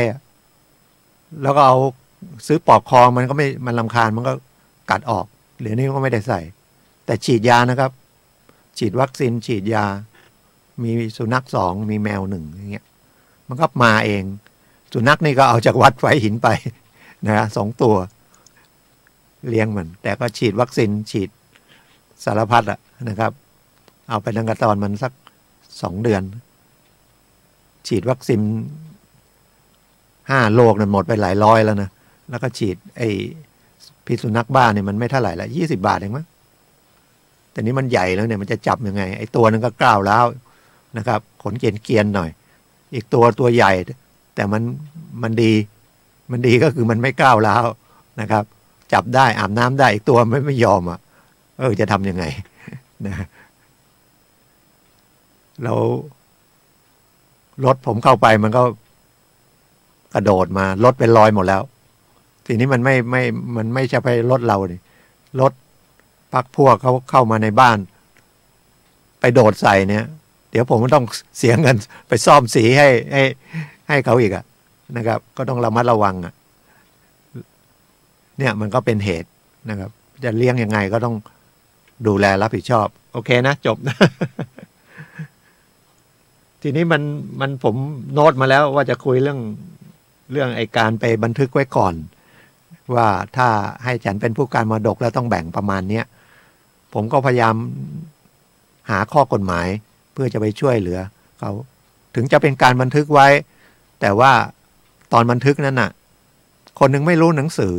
แล้วก็เอาซื้อปลอกคอมันก็ไม่มันรำคาญมันก็กัดออกเหลือนี้ก็ไม่ได้ใส่แต่ฉีดยานะครับฉีดวัคซีนฉีดยามีสุนัข2มีแมว1อย่างเงี้ยมันก็มาเองสุนัขนี่ก็เอาจากวัดไฟหินไปนะ2 ตัวเลี้ยงมันแต่ก็ฉีดวัคซีนฉีดสารพัดนะครับเอาไปตั้งแต่ตอนมันสัก2 เดือนฉีดวัคซีน5 โรคนั้นหมดไปหลายร้อยแล้วนะแล้วก็ฉีดไอ้พิษสุนัขบ้าเนี่ยมันไม่เท่าไหร่ละ20 บาทเองมั้งแต่นี้มันใหญ่แล้วเนี่ยมันจะจับยังไงไอ้ตัวนึงก็กล้าวแล้วนะครับขนเกรียนหน่อยอีกตัวใหญ่แต่มัน มันดีก็คือมันไม่ก้าวร้าวนะครับ จับได้อาบน้ำได้อีกตัวไม่ยอมอ่ะจะทำยังไงนะแล้วรถผมเข้าไปมันก็กระโดดมารถเป็นรอยหมดแล้วทีนี้มันไม่ใช่ไปรถเราดิรถพักพวกเขาเข้ามาในบ้านไปโดดใส่เนี่ยเดี๋ยวผมก็ต้องเสียเงินไปซ่อมสีให้เขาอีกอะนะครับก็ต้องระมัดระวังอะเนี่ยมันก็เป็นเหตุนะครับจะเลี้ยงยังไงก็ต้องดูแลรับผิดชอบโอเคนะจบนะ ทีนี้มันผมโน้ตมาแล้วว่าจะคุยเรื่องไอ้การไปบันทึกไว้ก่อนว่าถ้าให้ฉันเป็นผู้การมรดกแล้วต้องแบ่งประมาณเนี้ยผมก็พยายามหาข้อกฎหมายเพื่อจะไปช่วยเหลือเขาถึงจะเป็นการบันทึกไว้ แต่ว่าตอนบันทึกนั้นน่ะคนหนึ่งไม่รู้หนังสือ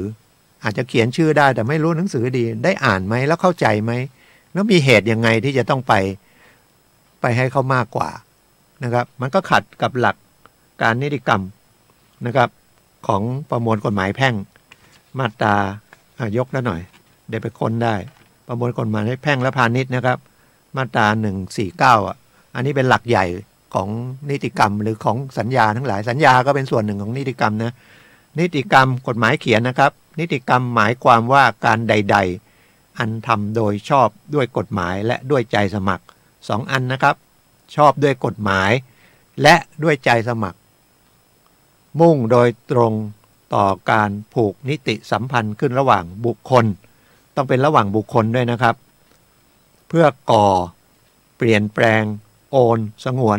อาจจะเขียนชื่อได้แต่ไม่รู้หนังสือดีได้อ่านไหมแล้วเข้าใจไหมแล้วมีเหตุยังไงที่จะต้องไปให้เขามากกว่านะครับมันก็ขัดกับหลักการนิติกรรมนะครับของประมวลกฎหมายแพ่งมาตรายกแล้วหน่อยเดี๋ยวไปค้นได้ประมวลกฎหมายแพ่งและพาณิชย์นะครับมาตรา149อันนี้เป็นหลักใหญ่ของนิติกรรมหรือของสัญญาทั้งหลายสัญญาก็เป็นส่วนหนึ่งของนิติกรรมนะนิติกรรมกฎหมายเขียนนะครับนิติกรรมหมายความว่าการใดๆอันทำโดยชอบด้วยกฎหมายและด้วยใจสมัคร2อันนะครับชอบด้วยกฎหมายและด้วยใจสมัครมุ่งโดยตรงต่อการผูกนิติสัมพันธ์ขึ้นระหว่างบุคคลต้องเป็นระหว่างบุคคลด้วยนะครับเพื่อก่อเปลี่ยนแปลงโอนสงวน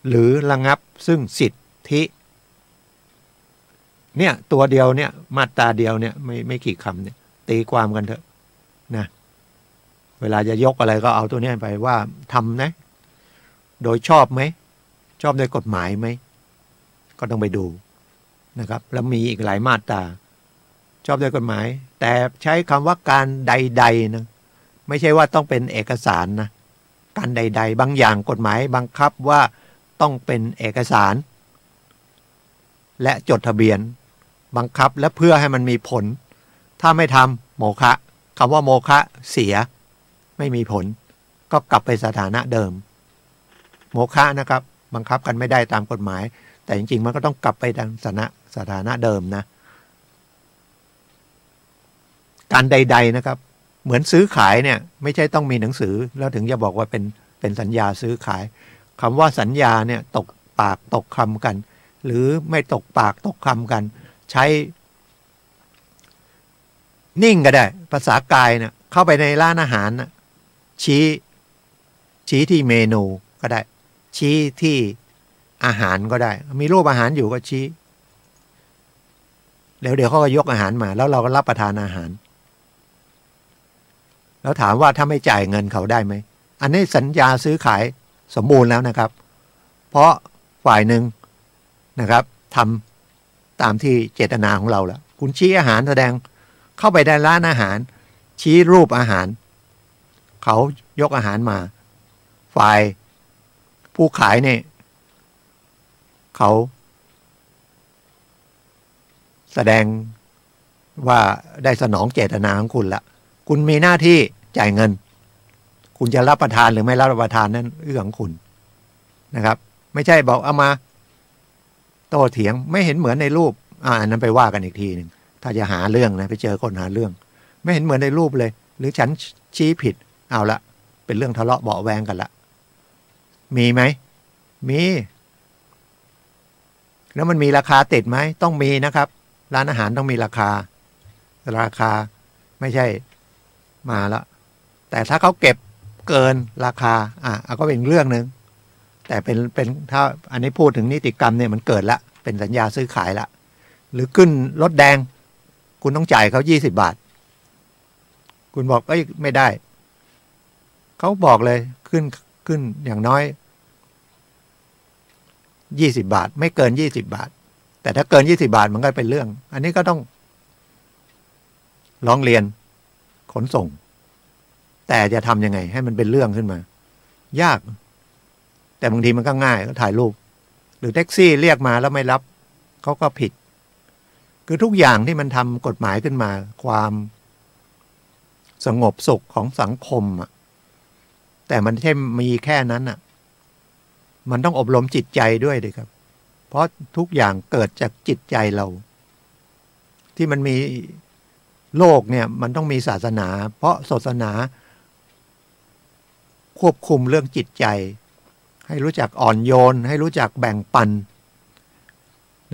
หรือระงับซึ่งสิทธิเนี่ยตัวเดียวเนี่ยมาตราเดียวเนี่ยไม่กี่คำเนี่ยตีความกันเถอะนะเวลาจะยกอะไรก็เอาตัวนี้ไปว่าทำนะโดยชอบไหมชอบโดยกฎหมายไหมก็ต้องไปดูนะครับแล้วมีอีกหลายมาตราชอบโดยกฎหมายแต่ใช้คำว่าการใดๆนะไม่ใช่ว่าต้องเป็นเอกสารนะการใดๆบางอย่างกฎหมายบังคับว่าต้องเป็นเอกสารและจดทะเบียนบังคับและเพื่อให้มันมีผลถ้าไม่ทำโมฆะคำว่าโมฆะเสียไม่มีผลก็กลับไปสถานะเดิมโมฆะนะครับบังคับกันไม่ได้ตามกฎหมายแต่จริงๆมันก็ต้องกลับไปทางสถานะเดิมนะการใดๆนะครับเหมือนซื้อขายเนี่ยไม่ใช่ต้องมีหนังสือแล้วถึงจะบอกว่าเป็นสัญญาซื้อขายคำว่าสัญญาเนี่ยตกปากตกคำกันหรือไม่ตกปากตกคำกันใช้นิ่งก็ได้ภาษากายเนี่ยเข้าไปในร้านอาหารนะชี้ที่เมนูก็ได้ชี้ที่อาหารก็ได้มีรูปอาหารอยู่ก็ชี้เดี๋ยวเขาก็ยกอาหารมาแล้วเราก็รับประทานอาหารแล้วถามว่าถ้าไม่จ่ายเงินเขาได้ไหมอันนี้สัญญาซื้อขายสมบูรณ์แล้วนะครับเพราะฝ่ายหนึ่งนะครับทำตามที่เจตนาของเราแล้วคุณชี้อาหารแสดงเข้าไปในร้านอาหารชี้รูปอาหารเขายกอาหารมาฝ่ายผู้ขายเนี่ยเขาแสดงว่าได้สนองเจตนาของคุณละคุณมีหน้าที่จ่ายเงินคุณจะรับประทานหรือไม่รับประทานนั่นเรื่องของคุณนะครับไม่ใช่บอกเอามาโต้เถียงไม่เห็นเหมือนในรูปอันนั้นไปว่ากันอีกทีหนึ่งถ้าจะหาเรื่องนะไปเจอคนหาเรื่องไม่เห็นเหมือนในรูปเลยหรือฉันชี้ผิดเอาละเป็นเรื่องทะเลาะเบาะแวงกันละมีไหมมีแล้วมันมีราคาติดไหมต้องมีนะครับร้านอาหารต้องมีราคาไม่ใช่มาแล้วแต่ถ้าเขาเก็บเกินราคาก็เป็นเรื่องนึงแต่เป็นถ้าอันนี้พูดถึงนิติกรรมเนี่ยมันเกิดละเป็นสัญญาซื้อขายละหรือขึ้นรถแดงคุณต้องจ่ายเขา20 บาทคุณบอกไม่ได้เขาบอกเลยขึ้นอย่างน้อย20 บาทไม่เกิน20 บาทแต่ถ้าเกิน20 บาทมันก็เป็นเรื่องอันนี้ก็ต้องร้องเรียนขนส่งแต่จะทำยังไงให้มันเป็นเรื่องขึ้นมายากแต่บางทีมันก็ง่ายก็ถ่ายรูปหรือแท็กซี่เรียกมาแล้วไม่รับ เขาก็ผิดคือทุกอย่างที่มันทำกฎหมายขึ้นมาความสงบสุขของสังคมอ่ะแต่มันไม่ใช่มีแค่นั้นอ่ะมันต้องอบรมจิตใจด้วยดิครับเพราะทุกอย่างเกิดจากจิตใจเราที่มันมีโลกเนี่ยมันต้องมีศาสนาเพราะศาสนาควบคุมเรื่องจิตใจให้รู้จักอ่อนโยนให้รู้จักแบ่งปัน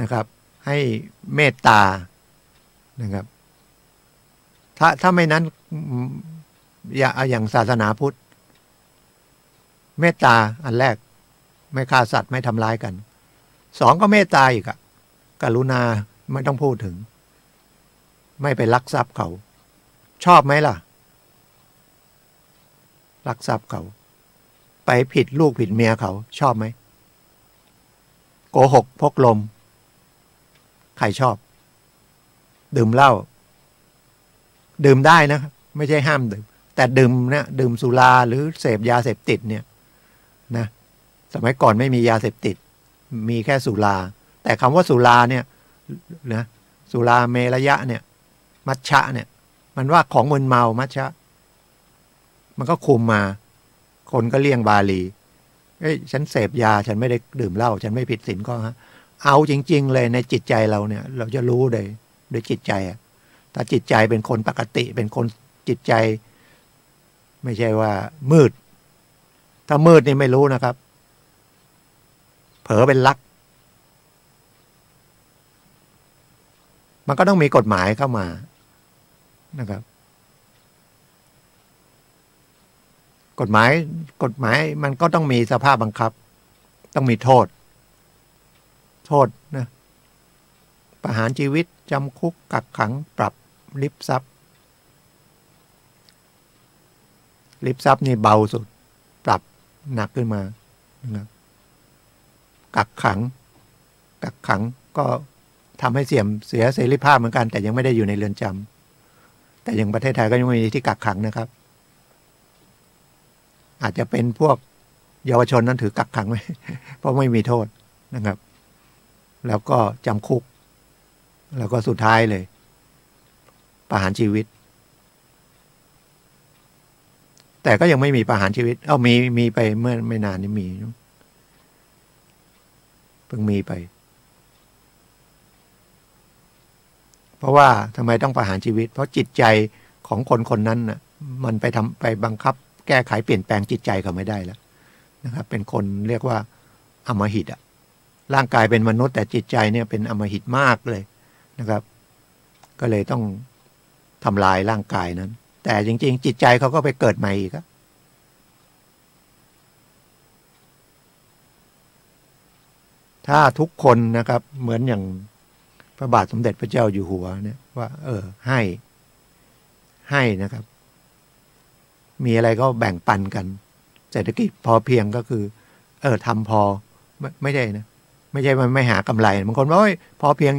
นะครับให้เมตตานะครับถ้าไม่นั้นอย่างศาสนาพุทธเมตตาอันแรกไม่ฆ่าสัตว์ไม่ทำร้ายกันสองก็เมตตาอีกอะกรุณาไม่ต้องพูดถึงไม่ไปลักทรัพย์เขาชอบไหมล่ะลักทรัพย์เขาไปผิดลูกผิดเมียเขาชอบไหมโกหกพกลมใครชอบดื่มเหล้าดื่มได้นะไม่ใช่ห้ามดื่มแต่ดื่มนะดื่มสุราหรือเสพยาเสพติดเนี่ยนะสมัยก่อนไม่มียาเสพติดมีแค่สุราแต่คำว่าสุราเนี่ยนะสุราเมรยะเนี่ยมัชชะเนี่ยมันว่าของมึนเมามัชชะมันก็คุมมาคนก็เลี่ยงบาลีเอ้ยฉันเสพยาฉันไม่ได้ดื่มเหล้าฉันไม่ผิดศีลข้อฮะเอาจริงๆเลยในจิตใจเราเนี่ยเราจะรู้เลยโดยจิตใจอะถ้าจิตใจเป็นคนปกติเป็นคนจิตใจไม่ใช่ว่ามืดถ้ามืดนี่ไม่รู้นะครับเผลอเป็นลักมันก็ต้องมีกฎหมายเข้ามานะครับกฎหมายมันก็ต้องมีสภาพบังคับต้องมีโทษนะประหารชีวิตจำคุกกักขังปรับริบทรัพย์นี่เบาสุดปรับหนักขึ้นมานะครับกักขังก็ทำให้เสียเสรีภาพเหมือนกันแต่ยังไม่ได้อยู่ในเรือนจำแต่ยังประเทศไทยก็ยังไม่มีที่กักขังนะครับอาจจะเป็นพวกเยาวชนนั้นถือกักขังไว้ เพราะไม่มีโทษนะครับแล้วก็จำคุกแล้วก็สุดท้ายเลยประหารชีวิตแต่ก็ยังไม่มีประหารชีวิตมีไปเมื่อไม่นานนี้มีเพิ่งมีไปเพราะว่าทำไมต้องประหารชีวิตเพราะจิตใจของคนนั้นน่ะมันไปบังคับแก้ไขเปลี่ยนแปลงจิตใจเขาไม่ได้แล้วนะครับเป็นคนเรียกว่าอำมหิตอ่ะร่างกายเป็นมนุษย์แต่จิตใจเนี่ยเป็นอำมหิตมากเลยนะครับก็เลยต้องทำลายร่างกายนั้นแต่จริงๆจิตใจเขาก็ไปเกิดใหม่อีกครับถ้าทุกคนนะครับเหมือนอย่างพระบาทสมเด็จพระเจ้าอยู่หัวเนี่ยว่าให้นะครับมีอะไรก็แบ่งปันกันเศรษฐกิจพอเพียงก็คือทำพอไม่ได้นะไม่ใช่มันไม่หากำไรบางคนว่าพอเพียง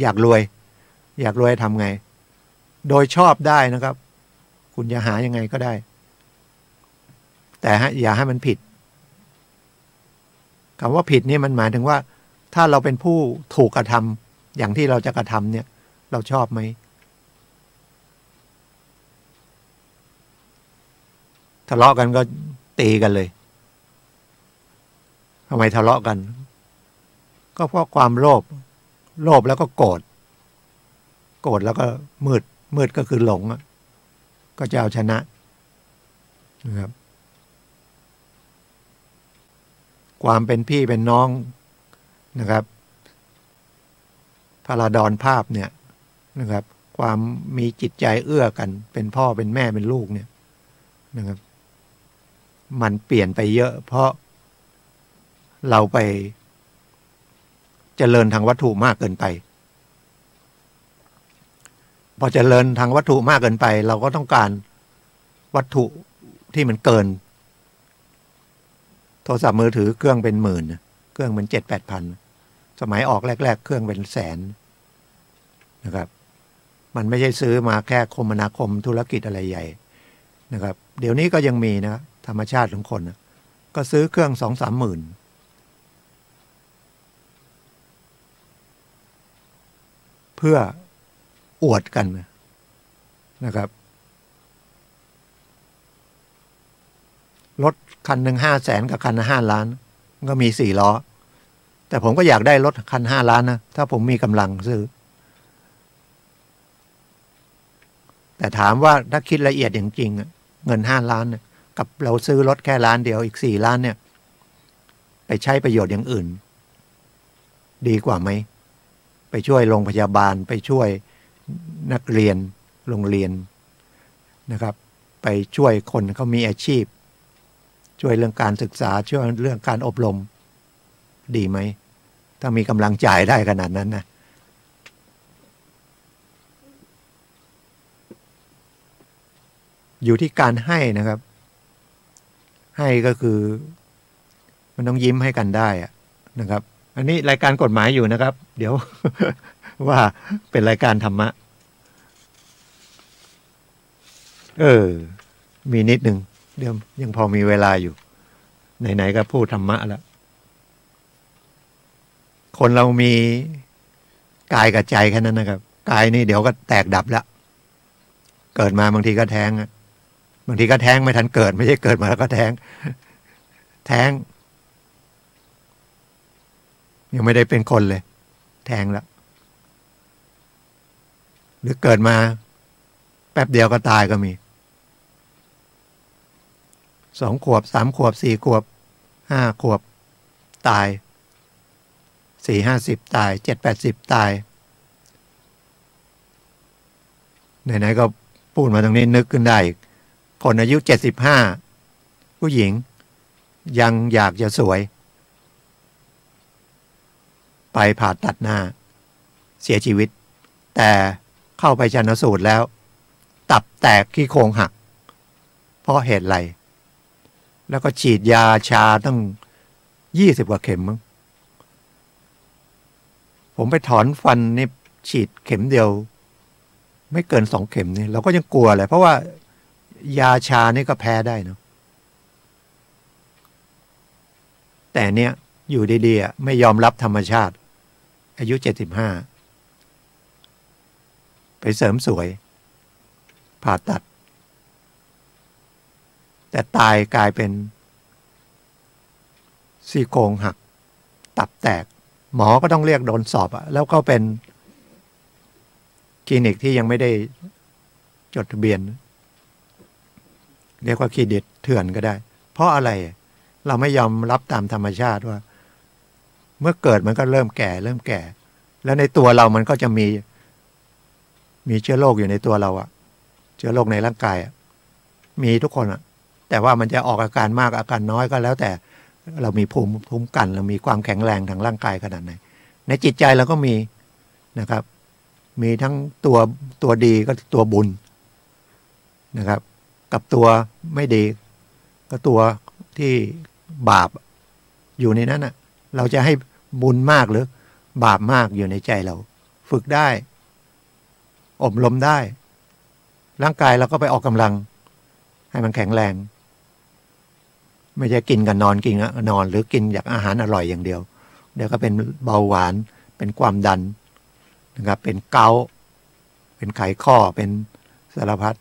อยากรวยทำไงโดยชอบได้นะครับคุณจะหายังไงก็ได้แต่อย่าให้มันผิดคำว่าผิดนี่มันหมายถึงว่าถ้าเราเป็นผู้ถูกกระทำอย่างที่เราจะกระทำเนี่ยเราชอบไหมทะเลาะกันก็ตีกันเลยทำไมทะเลาะกันก็เพราะความโลภแล้วก็โกรธแล้วก็มืดก็คือหลงก็จะเอาชนะนะครับความเป็นพี่เป็นน้องนะครับพาราดอนภาพเนี่ยนะครับความมีจิตใจเอื้อกันเป็นพ่อเป็นแม่เป็นลูกเนี่ยนะครับมันเปลี่ยนไปเยอะเพราะเราไปเจริญทางวัตถุมากเกินไปพอเจริญทางวัตถุมากเกินไปเราก็ต้องการวัตถุที่มันเกินโทรศัพท์มือถือเครื่องเป็นหมื่นเครื่องเป็น7-8 พันสมัยออกแรกๆเครื่องเป็นแสนนะครับมันไม่ใช่ซื้อมาแค่คมนาคมธุรกิจอะไรใหญ่นะครับเดี๋ยวนี้ก็ยังมีนะธรรมชาติของคนก็ซื้อเครื่อง2-3 หมื่น พื่ออวดกันนะครับรถคันหนึ่ง500,000กับคันละ5 ล้านก็มี4 ล้อแต่ผมก็อยากได้รถคัน5 ล้านนะถ้าผมมีกำลังซื้อแต่ถามว่าถ้าคิดละเอียดอย่างจริงเงิน5 ล้านกับเราซื้อรถแค่1 ล้านเดียวอีก4 ล้านเนี่ยไปใช้ประโยชน์อย่างอื่นดีกว่าไหมไปช่วยโรงพยาบาลไปช่วยนักเรียนโรงเรียนนะครับไปช่วยคนเขามีอาชีพช่วยเรื่องการศึกษาช่วยเรื่องการอบรมดีไหมถ้ามีกำลังจ่ายได้ขนาดนั้นนะอยู่ที่การให้นะครับให้ก็คือมันต้องยิ้มให้กันได้นะครับอันนี้รายการกฎหมายอยู่นะครับเดี๋ยว ว่าเป็นรายการธรรมะมีนิดหนึ่งเดี๋ยวยังพอมีเวลาอยู่ไหนๆก็พูดธรรมะแล้วคนเรามีกายกับใจแค่นั้นนะครับกายนี่เดี๋ยวก็แตกดับแล้วเกิดมาบางทีก็แท้งบางทีก็แท้งไม่ทันเกิดไม่ใช่เกิดมาแล้วก็แท้งยังไม่ได้เป็นคนเลยแท้งแล้วหรือเกิดมาแป๊บเดียวก็ตายก็มี2 ขวบ3 ขวบ4 ขวบ5 ขวบตาย40-50ตาย70-80ตายไหนๆก็พูดมาตรงนี้นึกขึ้นได้คนอายุ75ผู้หญิงยังอยากจะสวยไปผ่าตัดหน้าเสียชีวิตแต่เข้าไปชันสูตรแล้วตับแตกขี้โครงหักเพราะเหตุไรแล้วก็ฉีดยาชาตั้ง20 กว่าเข็มมั้งผมไปถอนฟันนี่ฉีดเข็มเดียวไม่เกิน2 เข็มนี่เราก็ยังกลัวเลยเพราะว่ายาชานี่ก็แพ้ได้เนาะแต่เนี้ยอยู่ดีๆไม่ยอมรับธรรมชาติอายุ75ไปเสริมสวยผ่าตัดแต่ตายกลายเป็นซี่โครงหักตับแตกหมอก็ต้องเรียกโดนสอบแล้วก็เป็นคลินิกที่ยังไม่ได้จดทะเบียนเรียกว่าคลินิกเถื่อนก็ได้เพราะอะไรเราไม่ยอมรับตามธรรมชาติว่าเมื่อเกิดมันก็เริ่มแก่แล้วในตัวเรามันก็จะมีเชื้อโรคอยู่ในตัวเราเชื้อโรคในร่างกายมีทุกคนแต่ว่ามันจะออกอาการมากอาการน้อยก็แล้วแต่เรามีภูมิคุ้มกันเรามีความแข็งแรงทางร่างกายขนาดไหนในจิตใจเราก็มีนะครับมีทั้งตัวดีก็ตัวบุญนะครับกับตัวไม่ดีก็ตัวที่บาปอยู่ในนั้นเราจะให้บุญมากหรือบาปมากอยู่ในใจเราฝึกได้อบรมได้ร่างกายเราก็ไปออกกำลังให้มันแข็งแรงไม่ใช่กินกับนอนกินกับนอนหรือกินอยากอาหารอร่อยอย่างเดียวเดี๋ยวก็เป็นเบาหวานเป็นความดันนะครับเป็นเกาต์เป็นไขข้อเป็นสารพัด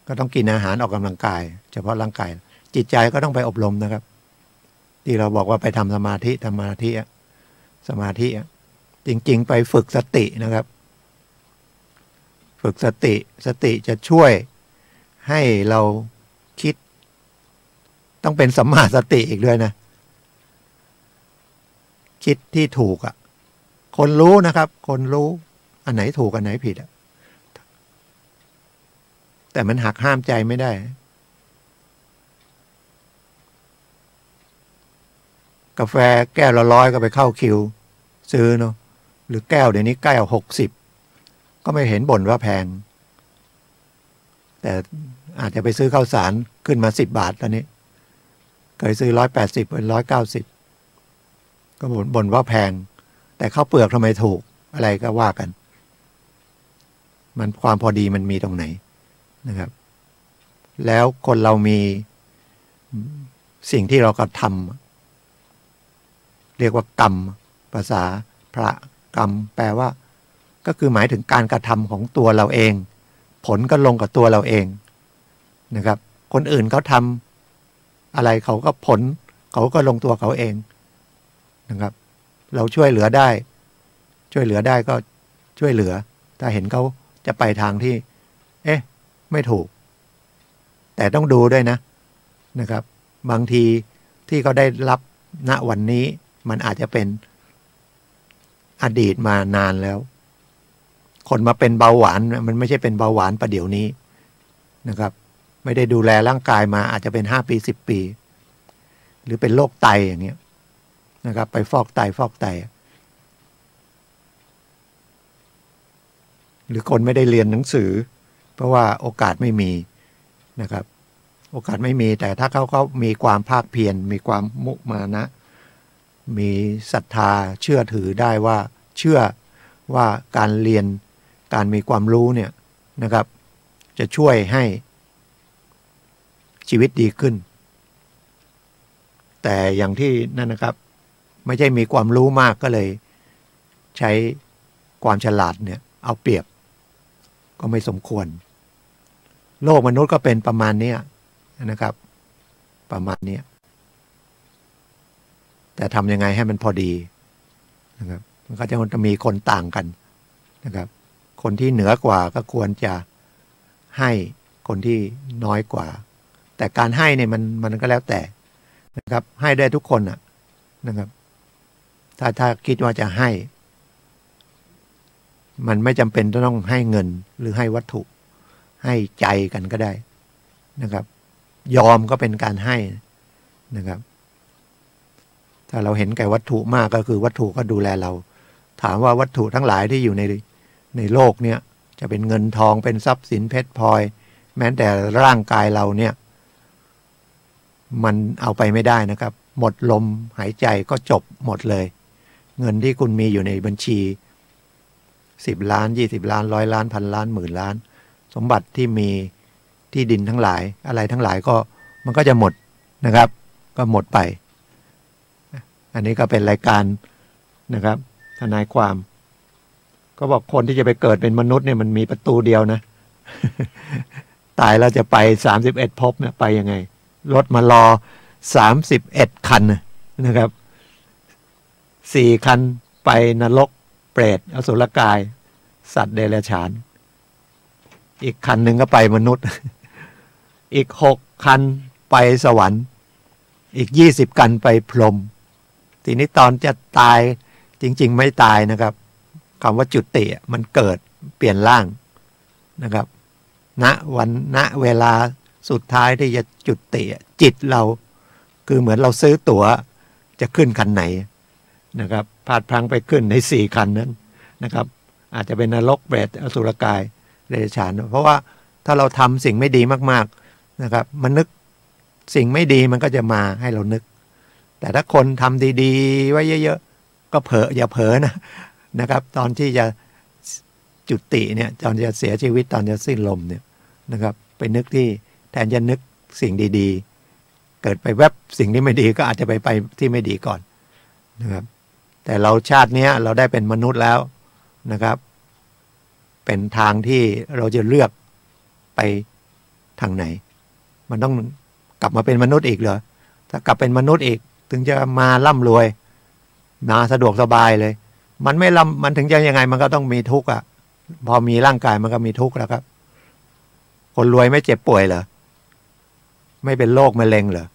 ก็ต้องกินอาหารออกกำลังกายเฉพาะร่างกายจิตใจก็ต้องไปอบรมนะครับที่เราบอกว่าไปทำสมาธิจริงๆไปฝึกสตินะครับฝึกสติจะช่วยให้เราคิดต้องเป็นสัมมาสติอีกด้วยนะคิดที่ถูกคนรู้นะครับคนรู้อันไหนถูกอันไหนผิดแต่มันหักห้ามใจไม่ได้กาแฟแก้วละ100ก็ไปเข้าคิวซื้อเนาะหรือแก้วเดี๋ยวนี้แก้ว60ก็ไม่เห็นบ่นว่าแพงแต่อาจจะไปซื้อข้าวสารขึ้นมา10 บาทตอนนี้เคยซื้อ180เป็น190ก็บ่นว่าแพงแต่ข้าวเปลือกทำไมถูกอะไรก็ว่ากันมันความพอดีมันมีตรงไหนนะครับแล้วคนเรามีสิ่งที่เรากระทำเรียกว่ากรรมภาษาพระ กรรมแปลว่าก็คือหมายถึงการกระทำของตัวเราเองผลก็ลงกับตัวเราเองนะครับคนอื่นเขาทำอะไรเขาก็ผลเขาก็ลงตัวเขาเองนะครับเราช่วยเหลือได้ก็ช่วยเหลือถ้าเห็นเขาจะไปทางที่ไม่ถูกแต่ต้องดูด้วยนะครับบางทีที่เขาได้รับณวันนี้มันอาจจะเป็นอดีตมานานแล้วคนมาเป็นเบาหวานมันไม่ใช่เป็นเบาหวานประเดี๋ยวนี้นะครับไม่ได้ดูแลร่างกายมาอาจจะเป็น5 ปี 10 ปีหรือเป็นโรคไตอย่างเงี้ยนะครับไปฟอกไตหรือคนไม่ได้เรียนหนังสือเพราะว่าโอกาสไม่มีนะครับโอกาสไม่มีแต่ถ้าเขามีความภาคเพียรมีความมุมานะมีศรัทธาเชื่อถือได้ว่าเชื่อว่าการเรียนการมีความรู้เนี่ยนะครับจะช่วยให้ชีวิตดีขึ้นแต่อย่างที่นั่นนะครับไม่ใช่มีความรู้มากก็เลยใช้ความฉลาดเนี่ยเอาเปรียบก็ไม่สมควรโลกมนุษย์ก็เป็นประมาณนี้นะครับประมาณนี้แต่ทำยังไงให้มันพอดีนะครับมันก็จะมีคนต่างกันนะครับคนที่เหนือกว่าก็ควรจะให้คนที่น้อยกว่าแต่การให้เนี่ยมันก็แล้วแต่นะครับให้ได้ทุกคนนะครับถ้าคิดว่าจะให้มันไม่จำเป็นต้องให้เงินหรือให้วัตถุให้ใจกันก็ได้นะครับยอมก็เป็นการให้นะครับถ้าเราเห็นแก่วัตถุมากก็คือวัตถุก็ดูแลเราถามว่าวัตถุทั้งหลายที่อยู่ในโลกเนี่ยจะเป็นเงินทองเป็นทรัพย์สินเพชรพลอยแม้แต่ร่างกายเราเนี่ยมันเอาไปไม่ได้นะครับหมดลมหายใจก็จบหมดเลยเงินที่คุณมีอยู่ในบัญชี10 ล้าน20 ล้าน100 ล้าน1,000 ล้าน10,000 ล้านสมบัติที่มีที่ดินทั้งหลายอะไรทั้งหลายก็มันก็จะหมดนะครับก็หมดไปอันนี้ก็เป็นรายการนะครับทนายความก็บอกคนที่จะไปเกิดเป็นมนุษย์เนี่ยมันมีประตูเดียวนะ ตายแล้วจะไป31 ภพเนี่ยไปยังไงรถมารอ31 คันนะครับ4 คันไปนรกเปรตอสุรกายสัตว์เดรัจฉานอีกคันหนึ่งก็ไปมนุษย์ อีก6 คันไปสวรรค์อีก20 คันไปพรหมทีนี้ตอนจะตายจริงๆไม่ตายนะครับคำว่าจุติมันเกิดเปลี่ยนร่างนะครับณเวลาสุดท้ายที่จะจุติจิตเราคือเหมือนเราซื้อตั๋วจะขึ้นคันไหนนะครับพลาดพลั้งไปขึ้นใน4 คันนั้นนะครับอาจจะเป็นนรกเปรตอสุรกายเดรัจฉานเพราะว่าถ้าเราทำสิ่งไม่ดีมากๆนะครับมันนึกสิ่งไม่ดีมันก็จะมาให้เรานึกแต่ถ้าคนทำดีๆไว้เยอะๆก็อย่าเผลอนะครับตอนที่จะจุติเนี่ยตอนจะเสียชีวิตตอนจะสิ้นลมเนี่ยนะครับไปนึกที่แทนจะนึกสิ่งดีๆเกิดไปแวบสิ่งที่ไม่ดีก็อาจจะไปที่ไม่ดีก่อนนะครับแต่เราชาตินี้เราได้เป็นมนุษย์แล้วนะครับเป็นทางที่เราจะเลือกไปทางไหนมันต้องกลับมาเป็นมนุษย์อีกเหรอถ้ากลับเป็นมนุษย์อีกถึงจะมาร่ำรวยมาสะดวกสบายเลยมันถึงจะยังไงมันก็ต้องมีทุกข์พอมีร่างกายมันก็มีทุกข์แล้วครับคนรวยไม่เจ็บป่วยเหรอไม่เป็นโรคมะเร็งเหรอ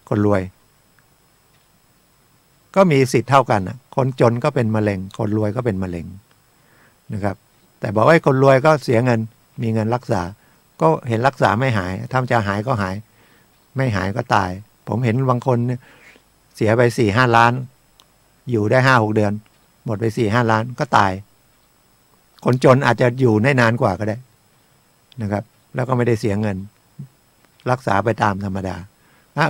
คนรวยก็มีสิทธิ์เท่ากันคนจนก็เป็นมะเร็งคนรวยก็เป็นมะเร็งนะครับแต่บอกว่าคนรวยก็เสียเงินมีเงินรักษาก็เห็นรักษาไม่หายถ้าจะหายก็หายไม่หายก็ตายผมเห็นบางคนเสียไป4-5 ล้านอยู่ได้5-6 เดือนหมดไป4-5 ล้านก็ตายคนจนอาจจะอยู่ได้นานกว่าก็ได้นะครับแล้วก็ไม่ได้เสียเงินรักษาไปตามธรรมดา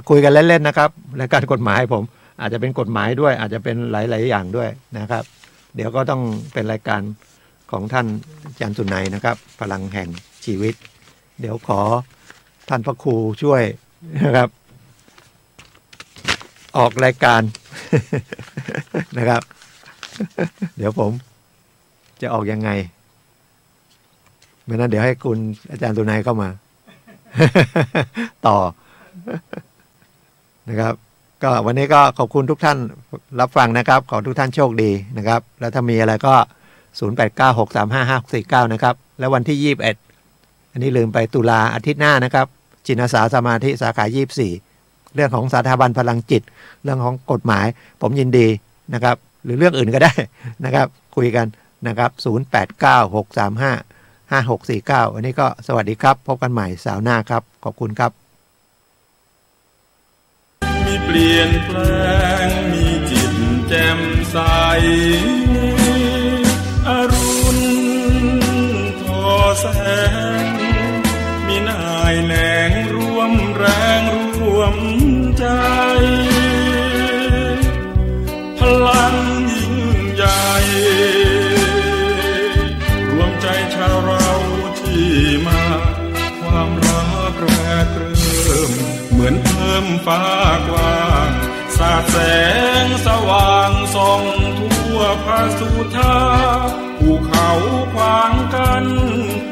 คุยกันเล่นๆนะครับรายการกฎหมายผมอาจจะเป็นกฎหมายด้วยอาจจะเป็นหลายๆอย่างด้วยนะครับเดี๋ยวก็ต้องเป็นรายการของท่านอาจารย์สุนัยนะครับพลังแห่งชีวิตเดี๋ยวขอท่านพระครูช่วยนะครับออกรายการนะครับ เดี๋ยวผมจะออกยังไงไม่นั้นเดี๋ยวให้คุณอาจารย์ตุนัยเข้ามา ต่อนะครับก็วันนี้ก็ขอบคุณทุกท่านรับฟังนะครับขอทุกท่านโชคดีนะครับแล้วถ้ามีอะไรก็0896355649นะครับแล้ววันที่21อันนี้ลืมไปตุลาอาทิตย์หน้านะครับจิตอาสาสมาธิสาขา24เรื่องของสถาบันพลังจิตเรื่องของกฎหมายผมยินดีนะครับหรือเรื่องอื่นก็ได้นะครับคุยกันนะครับ0896355649วันนี้ก็สวัสดีครับพบกันใหม่เสาร์หน้าครับขอบคุณครับมีเปลี่ยนแปลงมีจิตแจ่มใสอรุณทอแสงมีนายแหน่งร่วมแรงร่วมใจพลังยิ่งใหญ่รวมใจชาวเราที่มาความรักแรกเริ่มเหมือนเพิ่มฟ้ากว้างสาดแสงสว่างส่องทั่วภาสุธาภูเขาขวาง